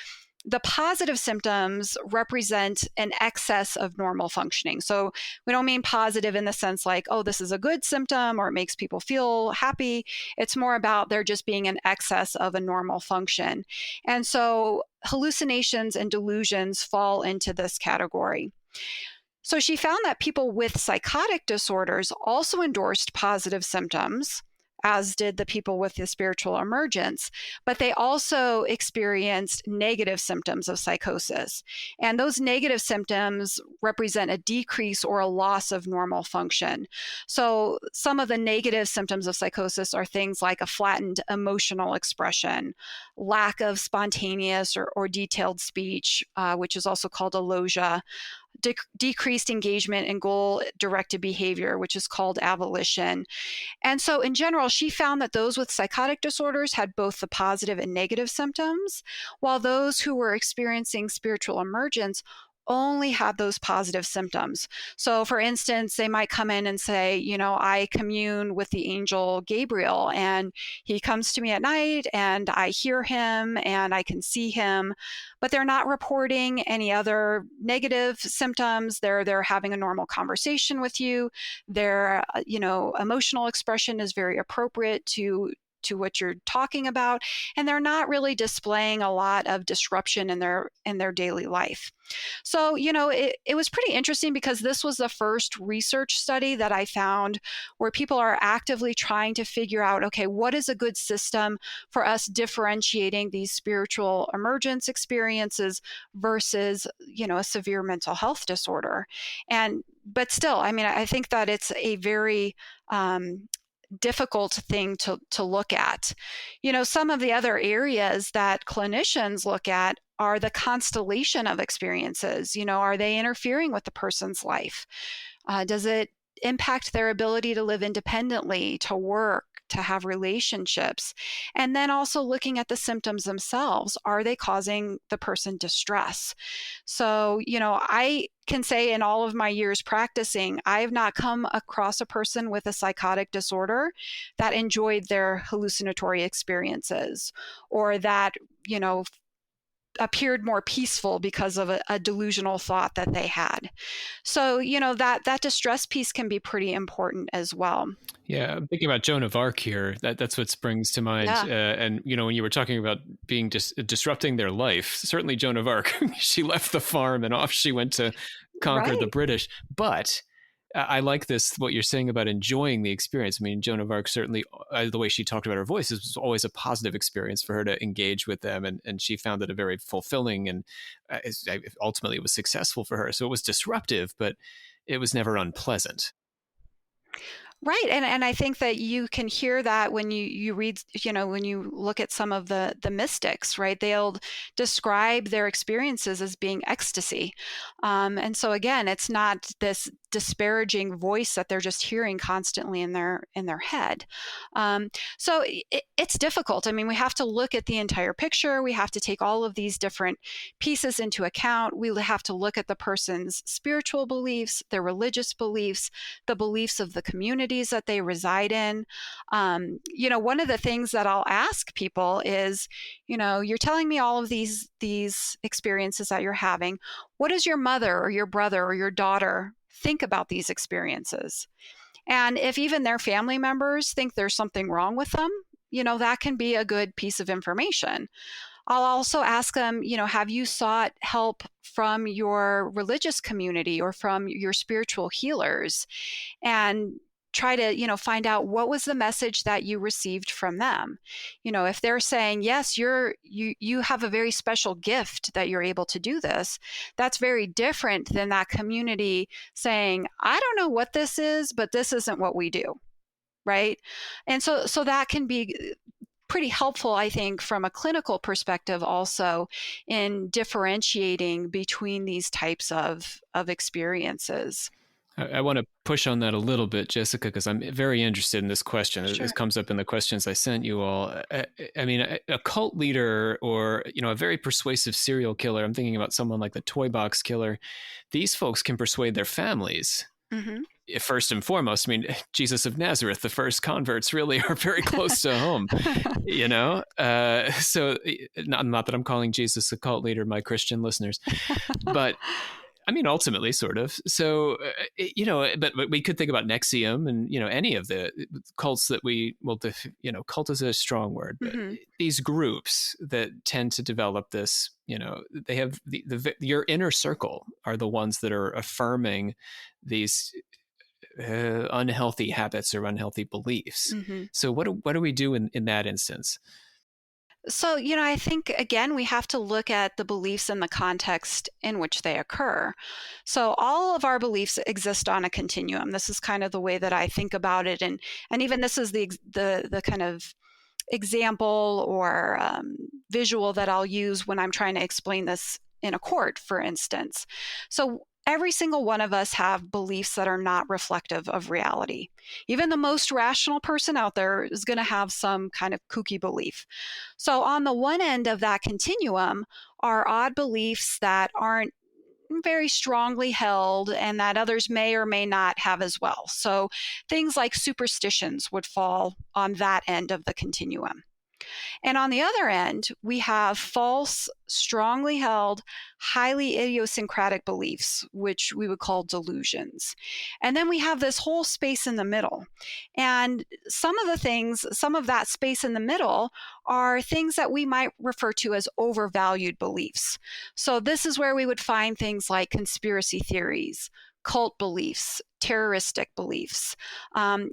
the positive symptoms represent an excess of normal functioning. So we don't mean positive in the sense like, oh, this is a good symptom or it makes people feel happy. It's more about there just being an excess of a normal function. And so hallucinations and delusions fall into this category. So she found that people with psychotic disorders also endorsed positive symptoms, as did the people with the spiritual emergence, but they also experienced negative symptoms of psychosis. And those negative symptoms represent a decrease or a loss of normal function. So some of the negative symptoms of psychosis are things like a flattened emotional expression, lack of spontaneous or detailed speech, which is also called alogia, decreased engagement in goal-directed behavior, which is called avolition. And so in general, she found that those with psychotic disorders had both the positive and negative symptoms, while those who were experiencing spiritual emergence only had those positive symptoms. So for instance, they might come in and say, I commune with the angel Gabriel, and he comes to me at night and I hear him and I can see him, but they're not reporting any other negative symptoms. They're having a normal conversation with you. Their, emotional expression is very appropriate to what you're talking about, and they're not really displaying a lot of disruption in their daily life. So, it was pretty interesting because this was the first research study that I found where people are actively trying to figure out, okay, what is a good system for us differentiating these spiritual emergence experiences versus, a severe mental health disorder. But still, I think that it's a very difficult thing to look at. Some of the other areas that clinicians look at are the constellation of experiences. Are they interfering with the person's life? Does it impact their ability to live independently, to work, to have relationships. And then also looking at the symptoms themselves. Are they causing the person distress? So, I can say in all of my years practicing, I have not come across a person with a psychotic disorder that enjoyed their hallucinatory experiences, or that, appeared more peaceful because of a delusional thought that they had. So, that distress piece can be pretty important as well. Yeah, I'm thinking about Joan of Arc here. That's what springs to mind. Yeah. And when you were talking about being disrupting their life, certainly Joan of Arc, she left the farm and off she went to conquer the British. But I like what you're saying about enjoying the experience. I mean, Joan of Arc, certainly the way she talked about her voice, was always a positive experience for her to engage with them. And she found it a very fulfilling, and ultimately it was successful for her. So it was disruptive, but it was never unpleasant. Right. And I think that you can hear that when you read, when you look at some of the mystics, right? They'll describe their experiences as being ecstasy. And so again, it's not this disparaging voice that they're just hearing constantly in their head. So it's difficult. I mean, we have to look at the entire picture. We have to take all of these different pieces into account. We have to look at the person's spiritual beliefs, their religious beliefs, the beliefs of the communities that they reside in. One of the things that I'll ask people is, you're telling me all of these experiences that you're having. What does your mother or your brother or your daughter think about these experiences? And if even their family members think there's something wrong with them, that can be a good piece of information. I'll also ask them, have you sought help from your religious community or from your spiritual healers? And try to, find out what was the message that you received from them. If they're saying, yes, you have a very special gift that you're able to do this, that's very different than that community saying, I don't know what this is, but this isn't what we do. Right. And so that can be pretty helpful, I think, from a clinical perspective also in differentiating between these types of experiences. I want to push on that a little bit, Jessica, because I'm very interested in this question. Sure. It comes up in the questions I sent you all. I mean, a cult leader or, a very persuasive serial killer, I'm thinking about someone like the Toy Box Killer. These folks can persuade their families. Mm-hmm. First and foremost, I mean, Jesus of Nazareth, the first converts really are very close to home, So not that I'm calling Jesus a cult leader, my Christian listeners, but I mean, ultimately, sort of. So, but we could think about NXIVM and, any of the cults that cult is a strong word, but these groups that tend to develop this, they have your inner circle are the ones that are affirming these unhealthy habits or unhealthy beliefs. Mm-hmm. So what do we do in that instance? So, I think, again, we have to look at the beliefs in the context in which they occur. So all of our beliefs exist on a continuum. This is kind of the way that I think about it. And even this is the kind of example or visual that I'll use when I'm trying to explain this in a court, for instance. So every single one of us have beliefs that are not reflective of reality. Even the most rational person out there is going to have some kind of kooky belief. So on the one end of that continuum are odd beliefs that aren't very strongly held and that others may or may not have as well. So things like superstitions would fall on that end of the continuum. And on the other end, we have false, strongly held, highly idiosyncratic beliefs, which we would call delusions. And then we have this whole space in the middle. And some of that space in the middle are things that we might refer to as overvalued beliefs. So this is where we would find things like conspiracy theories, cult beliefs, terroristic beliefs.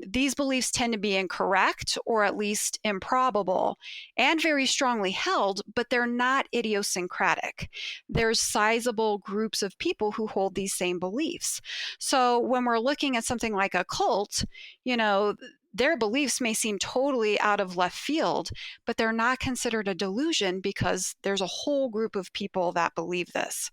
These beliefs tend to be incorrect or at least improbable and very strongly held, but they're not idiosyncratic. There's sizable groups of people who hold these same beliefs. So when we're looking at something like a cult, their beliefs may seem totally out of left field, but they're not considered a delusion because there's a whole group of people that believe this.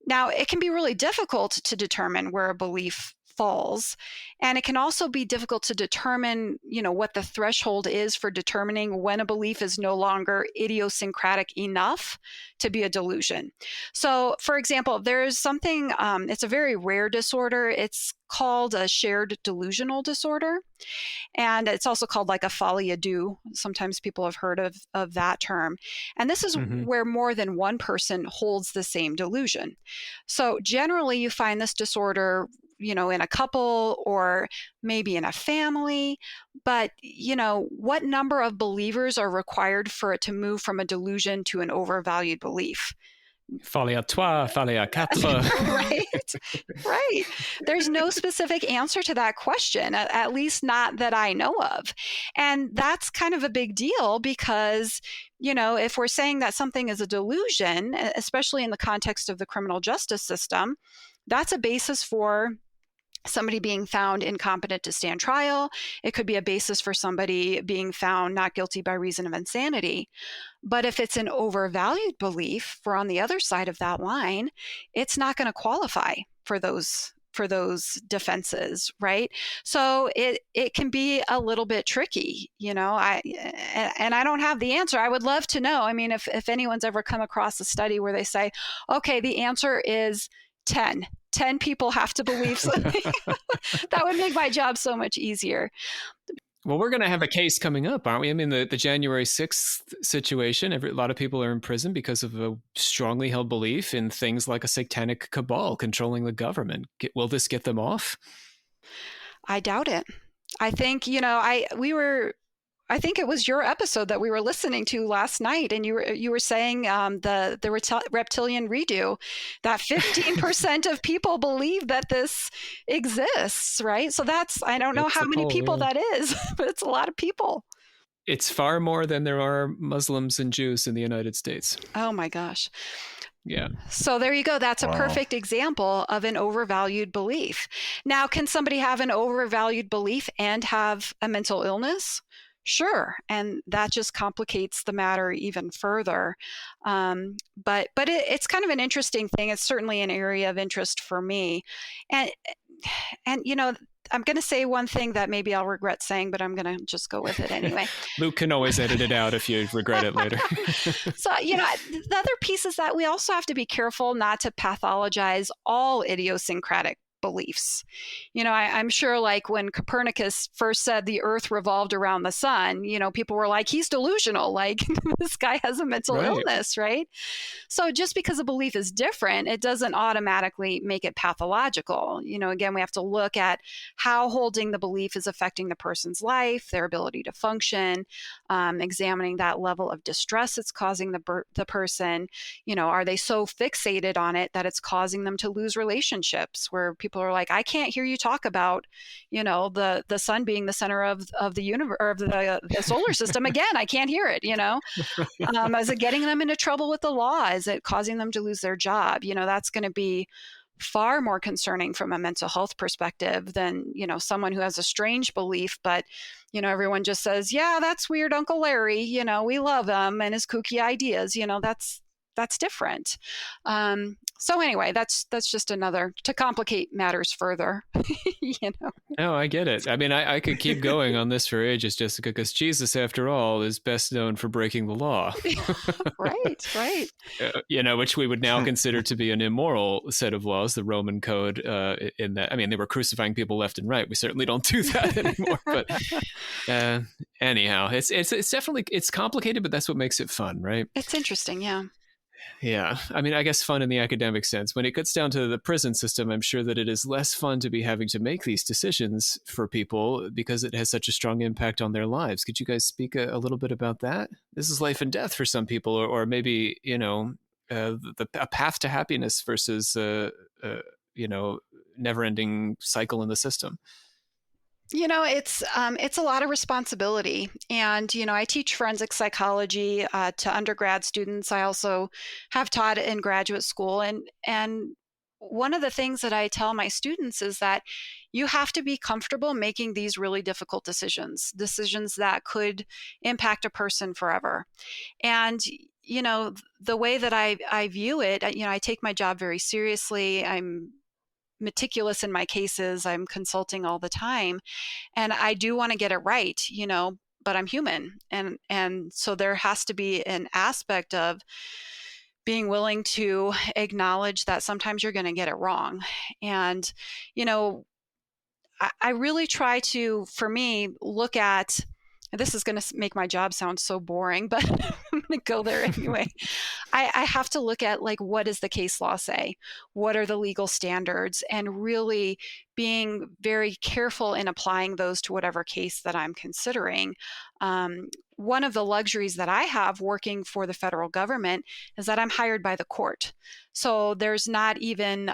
Now, it can be really difficult to determine where a belief falls. And it can also be difficult to determine, what the threshold is for determining when a belief is no longer idiosyncratic enough to be a delusion. So, for example, there's something, it's a very rare disorder. It's called a shared delusional disorder. And it's also called like a folie à deux. Sometimes people have heard of that term. And this is where more than one person holds the same delusion. So generally you find this disorder, in a couple or maybe in a family. But, what number of believers are required for it to move from a delusion to an overvalued belief? Folie à trois, folie à quatre. Right. There's no specific answer to that question, at least not that I know of. And that's kind of a big deal because, if we're saying that something is a delusion, especially in the context of the criminal justice system, that's a basis for somebody being found incompetent to stand trial. It could be a basis for somebody being found not guilty by reason of insanity. But if it's an overvalued belief, we're on the other side of that line, it's not going to qualify for those defenses, right? So it can be a little bit tricky, and I don't have the answer. I would love to know. I mean, if anyone's ever come across a study where they say, okay, the answer is 10 people have to believe something, that would make my job so much easier. Well, we're going to have a case coming up, aren't we? I mean, the January 6th situation, a lot of people are in prison because of a strongly held belief in things like a satanic cabal controlling the government. Will this get them off? I doubt it. I think, I think it was your episode that we were listening to last night, and you were saying the reptilian redo, that 15% of people believe that this exists, right? So I don't know how many people that is, but it's a lot of people. It's far more than there are Muslims and Jews in the United States. Oh my gosh. Yeah. So there you go. That's a perfect example of an overvalued belief. Now, can somebody have an overvalued belief and have a mental illness? Sure. And that just complicates the matter even further. But it's kind of an interesting thing. It's certainly an area of interest for me. And I'm going to say one thing that maybe I'll regret saying, but I'm going to just go with it anyway. Luke can always edit it out if you regret it later. So, the other piece is that we also have to be careful not to pathologize all idiosyncratic beliefs. I'm sure like when Copernicus first said the earth revolved around the sun, people were like, he's delusional. Like this guy has a mental illness, right? So just because a belief is different, it doesn't automatically make it pathological. Again, we have to look at how holding the belief is affecting the person's life, their ability to function, examining that level of distress it's causing the person. Are they so fixated on it that it's causing them to lose relationships where people are like, I can't hear you talk about, the sun being the center of the universe or of the solar system. Again, I can't hear it, Is it getting them into trouble with the law? Is it causing them to lose their job? That's going to be far more concerning from a mental health perspective than, someone who has a strange belief, but, everyone just says, yeah, that's weird Uncle Larry, we love him and his kooky ideas, that's different. So anyway, that's just another to complicate matters further. No, I get it. I mean, I could keep going on this for ages, Jessica, because Jesus, after all, is best known for breaking the law. Right. Which we would now consider to be an immoral set of laws, the Roman Code. In that, I mean, they were crucifying people left and right. We certainly don't do that anymore. But anyhow, it's definitely complicated, but that's what makes it fun, right? It's interesting, yeah. Yeah. I mean, I guess fun in the academic sense. When it gets down to the prison system, I'm sure that it is less fun to be having to make these decisions for people because it has such a strong impact on their lives. Could you guys speak a little bit about that? This is life and death for some people, or maybe, a path to happiness versus, never-ending cycle in the system. It's a lot of responsibility. And, I teach forensic psychology to undergrad students. I also have taught in graduate school. And one of the things that I tell my students is that you have to be comfortable making these really difficult decisions that could impact a person forever. And, the way that I view it, I take my job very seriously. I'm meticulous in my cases. I'm consulting all the time, and I do want to get it right, but I'm human. And so there has to be an aspect of being willing to acknowledge that sometimes you're going to get it wrong. And, I really try to, for me, look at, this is going to make my job sound so boring, but I'm going to go there anyway. I have to look at, like, what does the case law say? What are the legal standards? And really being very careful in applying those to whatever case that I'm considering. One of the luxuries that I have working for the federal government is that I'm hired by the court. So there's not even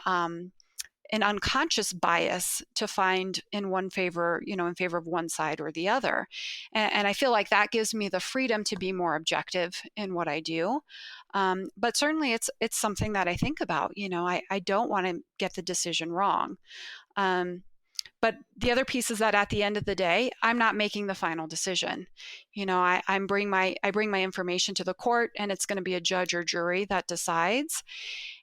an unconscious bias to find in one favor, in favor of one side or the other. And I feel like that gives me the freedom to be more objective in what I do. But certainly it's something that I think about. I don't want to get the decision wrong. But the other piece is that at the end of the day, I'm not making the final decision. I bring my information to the court, and it's going to be a judge or jury that decides.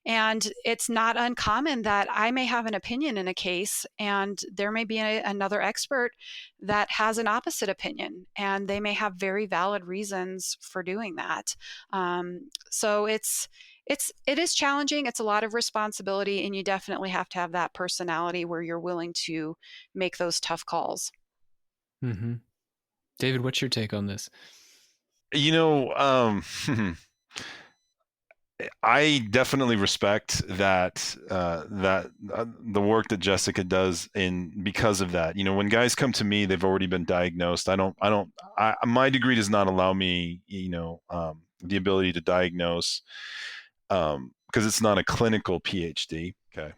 And it's not uncommon that I may have an opinion in a case, and there may be another expert that has an opposite opinion, and they may have very valid reasons for doing that. So it is challenging. It's a lot of responsibility, and you definitely have to have that personality where you're willing to make those tough calls. Mm-hmm. David, what's your take on this? I definitely respect that the work that Jessica does because of that. When guys come to me, they've already been diagnosed. My degree does not allow me, the ability to diagnose, because it's not a clinical PhD. Okay.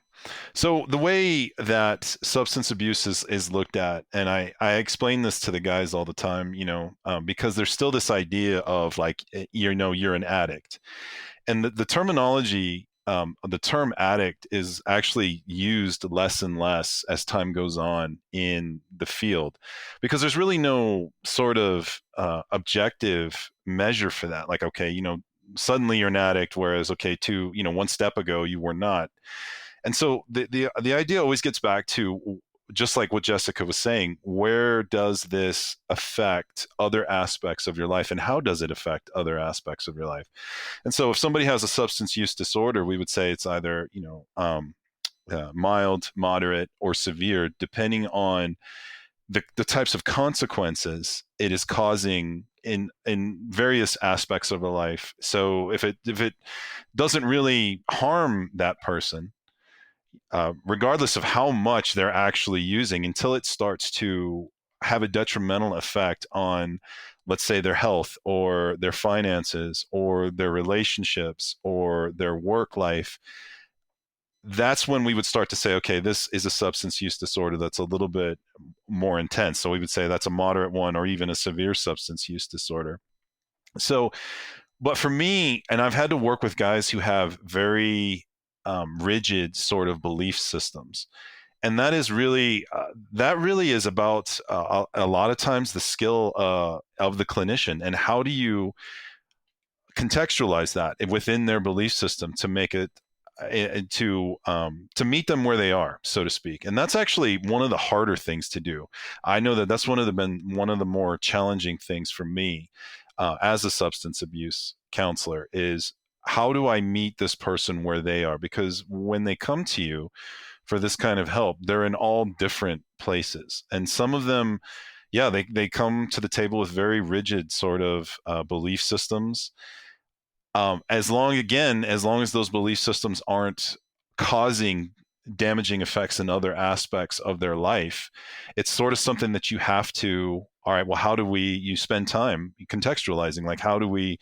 So the way that substance abuse is looked at, and I explain this to the guys all the time, because there's still this idea of, like, you're an addict. And the terminology, the term addict is actually used less and less as time goes on in the field, because there's really no sort of objective measure for that. Like, okay, suddenly you're an addict, whereas, okay, one step ago you were not. And so the idea always gets back to, just like what Jessica was saying, where does this affect other aspects of your life, and how does it affect other aspects of your life? And so if somebody has a substance use disorder, we would say it's either, mild, moderate, or severe, depending on the types of consequences it is causing in various aspects of their life. So if it doesn't really harm that person, regardless of how much they're actually using, until it starts to have a detrimental effect on, let's say, their health or their finances or their relationships or their work life, that's when we would start to say, okay, this is a substance use disorder that's a little bit more intense. So we would say that's a moderate one, or even a severe substance use disorder. So, but for me, and I've had to work with guys who have very rigid sort of belief systems. And that is really, is about a lot of times the skill of the clinician, and how do you contextualize that within their belief system to make it, to meet them where they are, so to speak. And that's actually one of the harder things to do. I know that that's been one of the more challenging things for me as a substance abuse counselor, is how do I meet this person where they are? Because when they come to you for this kind of help, they're in all different places. And some of them, they come to the table with very rigid sort of belief systems. As long as those belief systems aren't causing damaging effects in other aspects of their life, it's sort of something that you have to, all right, well, you spend time contextualizing, like, how do we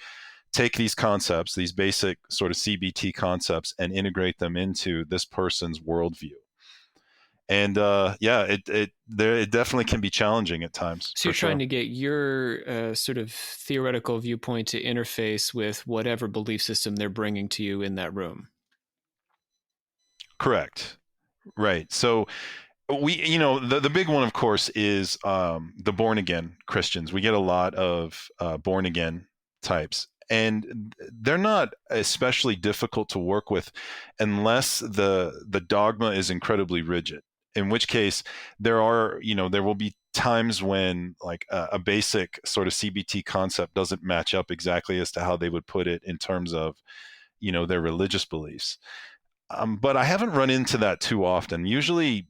take these concepts, these basic sort of CBT concepts, and integrate them into this person's worldview. And it definitely can be challenging at times. So you're trying to get your sort of theoretical viewpoint to interface with whatever belief system they're bringing to you in that room. Correct. Right. So we, the big one, of course, is the born again Christians. We get a lot of born again types. and they're not especially difficult to work with unless the dogma is incredibly rigid. In which case, there will be times when like a basic sort of CBT concept doesn't match up exactly as to how they would put it in terms of, their religious beliefs. But I haven't run into that too often. Usually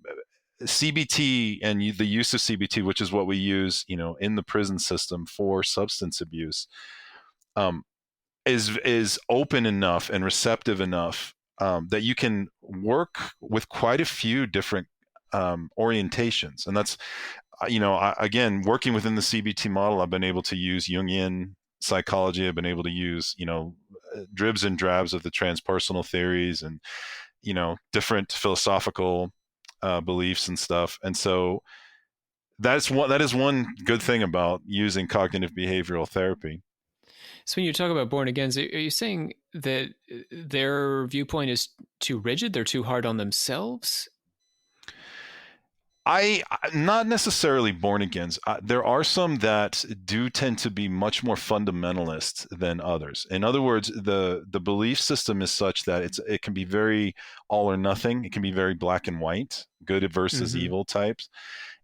CBT and the use of CBT, which is what we use, in the prison system for substance abuse, is open enough and receptive enough that you can work with quite a few different orientations. And that's, again, working within the CBT model, I've been able to use Jungian psychology. I've been able to use, dribs and drabs of the transpersonal theories and, different philosophical beliefs and stuff. And so that is one good thing about using cognitive behavioral therapy. So when you talk about born agains, are you saying that their viewpoint is too rigid? They're too hard on themselves? Not necessarily born agains. There are some that do tend to be much more fundamentalist than others. In other words, the belief system is such that it can be very all or nothing. It can be very black and white, good versus evil types.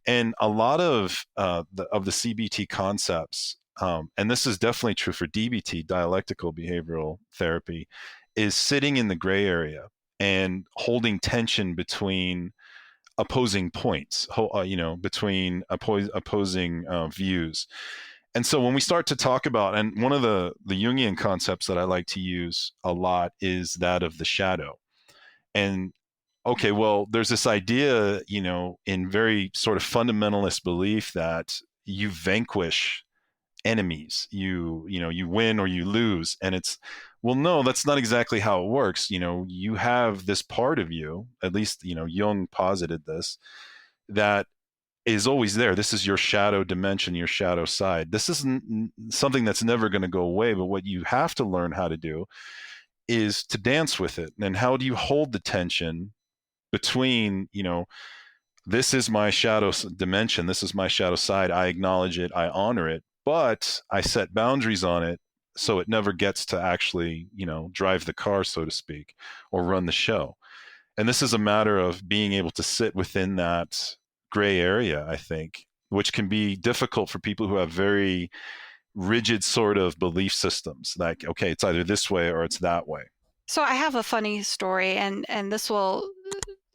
And a lot of the CBT concepts, and this is definitely true for DBT, dialectical behavioral therapy, is sitting in the gray area and holding tension between opposing points, between opposing views. And so when we start to talk about, and one of the Jungian concepts that I like to use a lot is that of the shadow. And okay, well, there's this idea, in very sort of fundamentalist belief that you vanquish enemies, you win or you lose. And it's, well, no, that's not exactly how it works. You have this part of you, at least, Jung posited this, that is always there. This is your shadow dimension, your shadow side. This isn't something that's never going to go away. But what you have to learn how to do is to dance with it. And how do you hold the tension between, this is my shadow dimension, this is my shadow side, I acknowledge it, I honor it, but I set boundaries on it so it never gets to actually, drive the car, so to speak, or run the show. And this is a matter of being able to sit within that gray area, I think, which can be difficult for people who have very rigid sort of belief systems. Like, okay, it's either this way or it's that way. So I have a funny story, and this will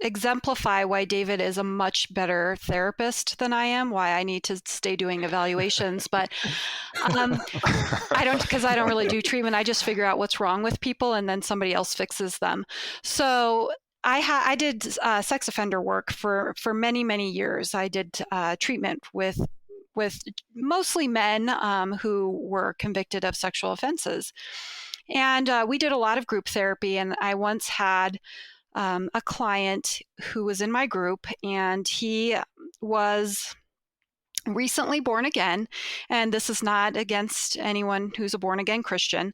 exemplify why David is a much better therapist than I am, why I need to stay doing evaluations. But I don't really do treatment. I just figure out what's wrong with people and then somebody else fixes them. So I did sex offender work for many, many years. I did treatment with mostly men who were convicted of sexual offenses. And we did a lot of group therapy. And I once had a client who was in my group, and he was recently born again. And this is not against anyone who's a born again Christian,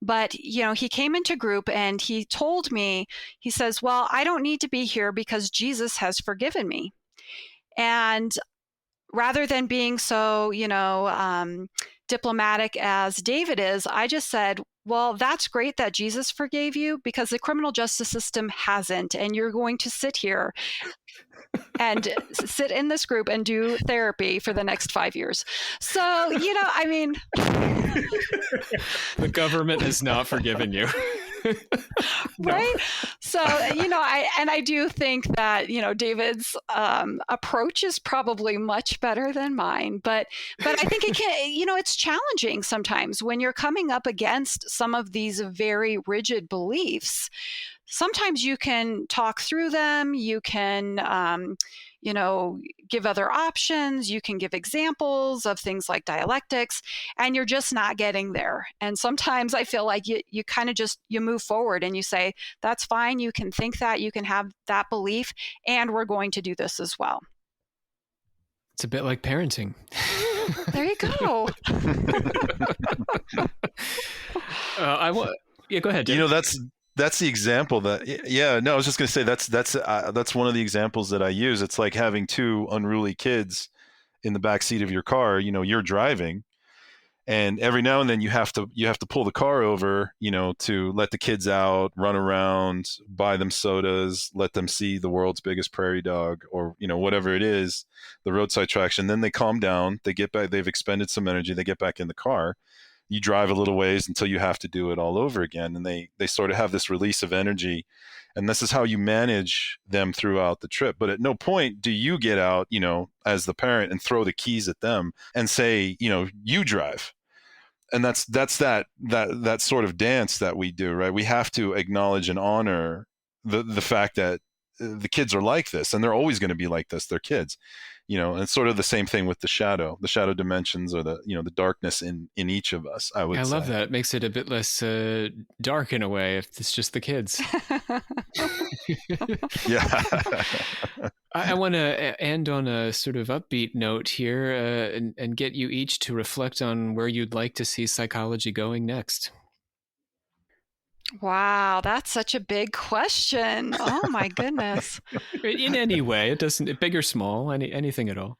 but he came into group and he told me, he says, well, I don't need to be here because Jesus has forgiven me. And rather than being so, diplomatic as David is, I just said, well, that's great that Jesus forgave you, because the criminal justice system hasn't. And you're going to sit here and sit in this group and do therapy for the next 5 years. So, the government has not forgiven you. Right? So, I do think that, David's approach is probably much better than mine. But I think it can, it's challenging sometimes when you're coming up against some of these very rigid beliefs. Sometimes you can talk through them. You can, give other options. You can give examples of things like dialectics, and you're just not getting there. And sometimes I feel like you kind of just, you move forward and you say, that's fine. You can think that, you can have that belief, and we're going to do this as well. It's a bit like parenting. There you go. Go ahead, Jim. That's the example I was just going to say that's one of the examples that I use. It's like having two unruly kids in the back seat of your car. You're driving, And every now and then you have to pull the car over, to let the kids out, run around, buy them sodas, let them see the world's biggest prairie dog, or whatever it is, the roadside attraction. Then they calm down, they get back, they've expended some energy, they get back in the car. You drive a little ways until you have to do it all over again, and they sort of have this release of energy, and this is how you manage them throughout the trip. But at no point do you get out, as the parent, and throw the keys at them and say, you drive. And that's that sort of dance that we do, right? We have to acknowledge and honor the fact that the kids are like this, and they're always going to be like this. They're kids, and it's sort of the same thing with the shadow dimensions, or the darkness in each of us. I love that. It makes it a bit less dark in a way if it's just the kids. Yeah. I want to end on a sort of upbeat note here, and get you each to reflect on where you'd like to see psychology going next. Wow, that's such a big question. Oh my goodness. In any way, it doesn't, big or small, anything at all.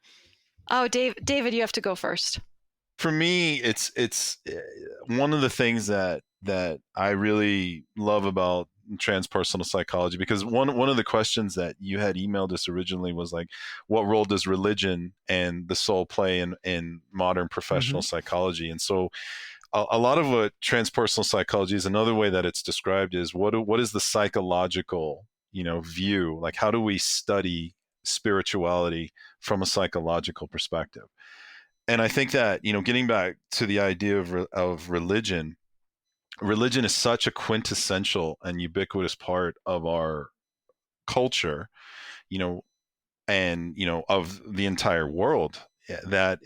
Oh, David, you have to go first. For me, it's one of the things that I really love about transpersonal psychology, because one of the questions that you had emailed us originally was like, what role does religion and the soul play in modern professional psychology? And so a lot of what transpersonal psychology is, another way that it's described is what is the psychological view, like how do we study spirituality from a psychological perspective? And I think that getting back to the idea of religion is such a quintessential and ubiquitous part of our culture, and of the entire world, that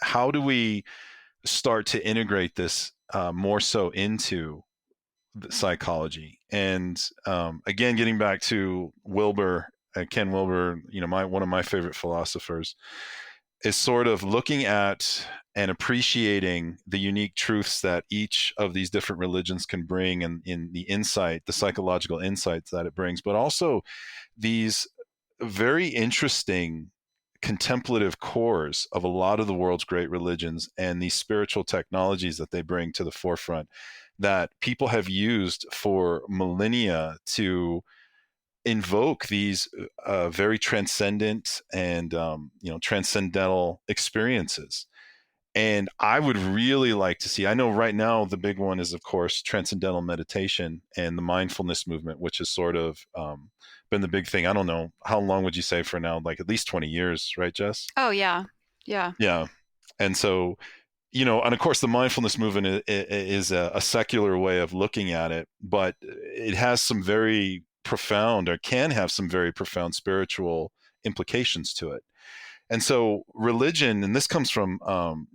how do we start to integrate this more so into the psychology? And again, getting back to Wilber, Ken Wilber, one of my favorite philosophers, is sort of looking at and appreciating the unique truths that each of these different religions can bring, and in the insight, the psychological insights that it brings, but also these very interesting contemplative cores of a lot of the world's great religions, and these spiritual technologies that they bring to the forefront that people have used for millennia to invoke these very transcendent and transcendental experiences. And I would really like to see, I know right now the big one is, of course, transcendental meditation and the mindfulness movement, which has sort of been the big thing. I don't know, how long would you say for now? Like at least 20 years, right, Jess? Oh, yeah. Yeah. Yeah. And so, and of course the mindfulness movement is a secular way of looking at it, but it has some very profound, or can have some very profound spiritual implications to it. And so religion, and this comes from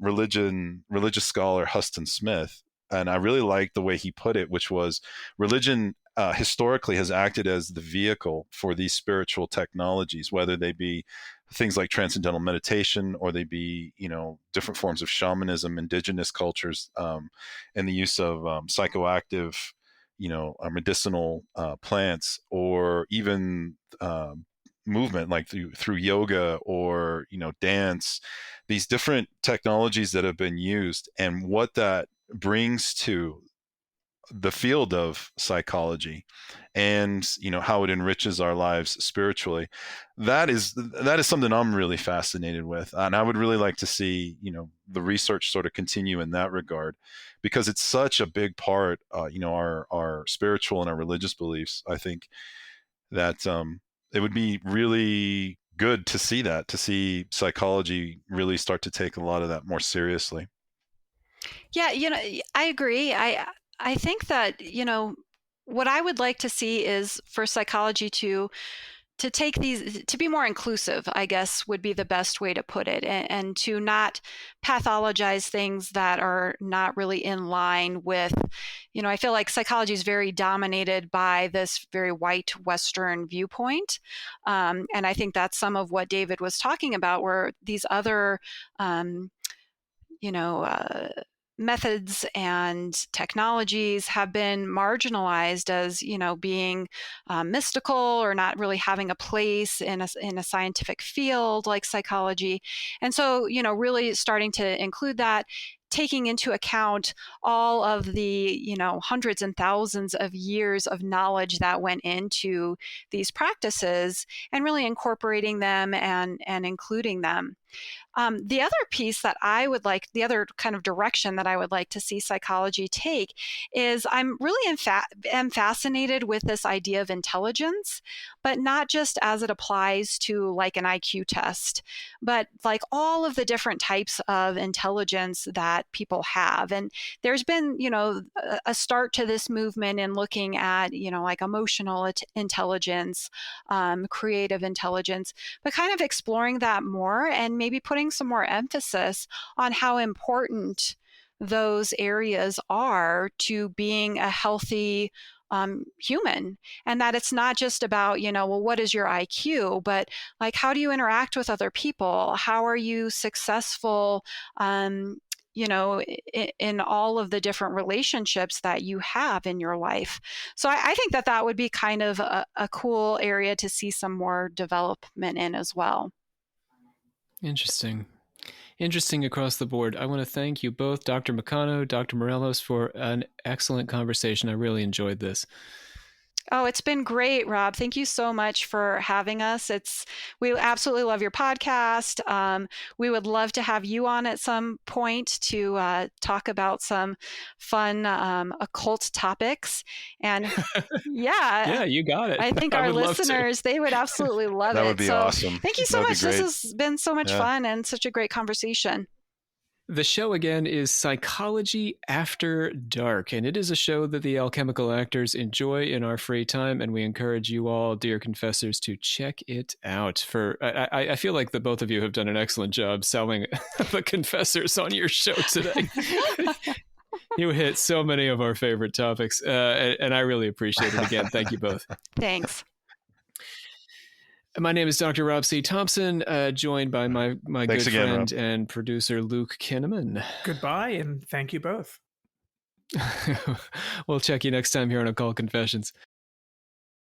religious scholar Huston Smith, and I really like the way he put it, which was religion historically has acted as the vehicle for these spiritual technologies, whether they be things like transcendental meditation, or they be, different forms of shamanism, indigenous cultures, and the use of psychoactive, medicinal plants, or even movement, like through yoga, or dance, these different technologies that have been used, and what that brings to the field of psychology, and how it enriches our lives spiritually. That is something I'm really fascinated with, and I would really like to see the research sort of continue in that regard, because it's such a big part, our spiritual and our religious beliefs. I think that it would be really good to see psychology really start to take a lot of that more seriously. Yeah, I agree. I think that, what I would like to see is for psychology to take these, to be more inclusive, I guess would be the best way to put it, and to not pathologize things that are not really in line with, I feel like psychology is very dominated by this very white Western viewpoint. And I think that's some of what David was talking about, where these other, methods and technologies have been marginalized as, being mystical, or not really having a place in a scientific field like psychology. And so, really starting to include that, taking into account all of the, hundreds and thousands of years of knowledge that went into these practices and really incorporating them and including them. The other piece that the other kind of direction that I would like to see psychology take is I'm really am fascinated with this idea of intelligence, but not just as it applies to like an IQ test, but like all of the different types of intelligence that people have. And there's been, a start to this movement in looking at, like emotional intelligence, creative intelligence, but kind of exploring that more and maybe putting some more emphasis on how important those areas are to being a healthy human, and that it's not just about, what is your IQ, but like, how do you interact with other people? How are you successful? In all of the different relationships that you have in your life. So I think that would be kind of a cool area to see some more development in as well. Interesting across the board. I want to thank you both, Dr. Micono, Dr. Morelos, for an excellent conversation. I really enjoyed this. Oh, it's been great, Rob. Thank you so much for having us. We absolutely love your podcast. We would love to have you on at some point to talk about some fun occult topics. And yeah, you got it. I think our listeners, they would absolutely love it. That would be awesome. Thank you so much. This has been so much fun and such a great conversation. The show again is Psychology After Dark, and it is a show that the Alchemical Actors enjoy in our free time, and we encourage you all, dear confessors, to check it out. I feel like the both of you have done an excellent job selling the confessors on your show today. You hit so many of our favorite topics, and I really appreciate it. Again, thank you both. Thanks. My name is Dr. Rob C. Thompson, joined by my good friend and producer, Luke Kinnaman. Goodbye, and thank you both. We'll check you next time here on Occult Confessions.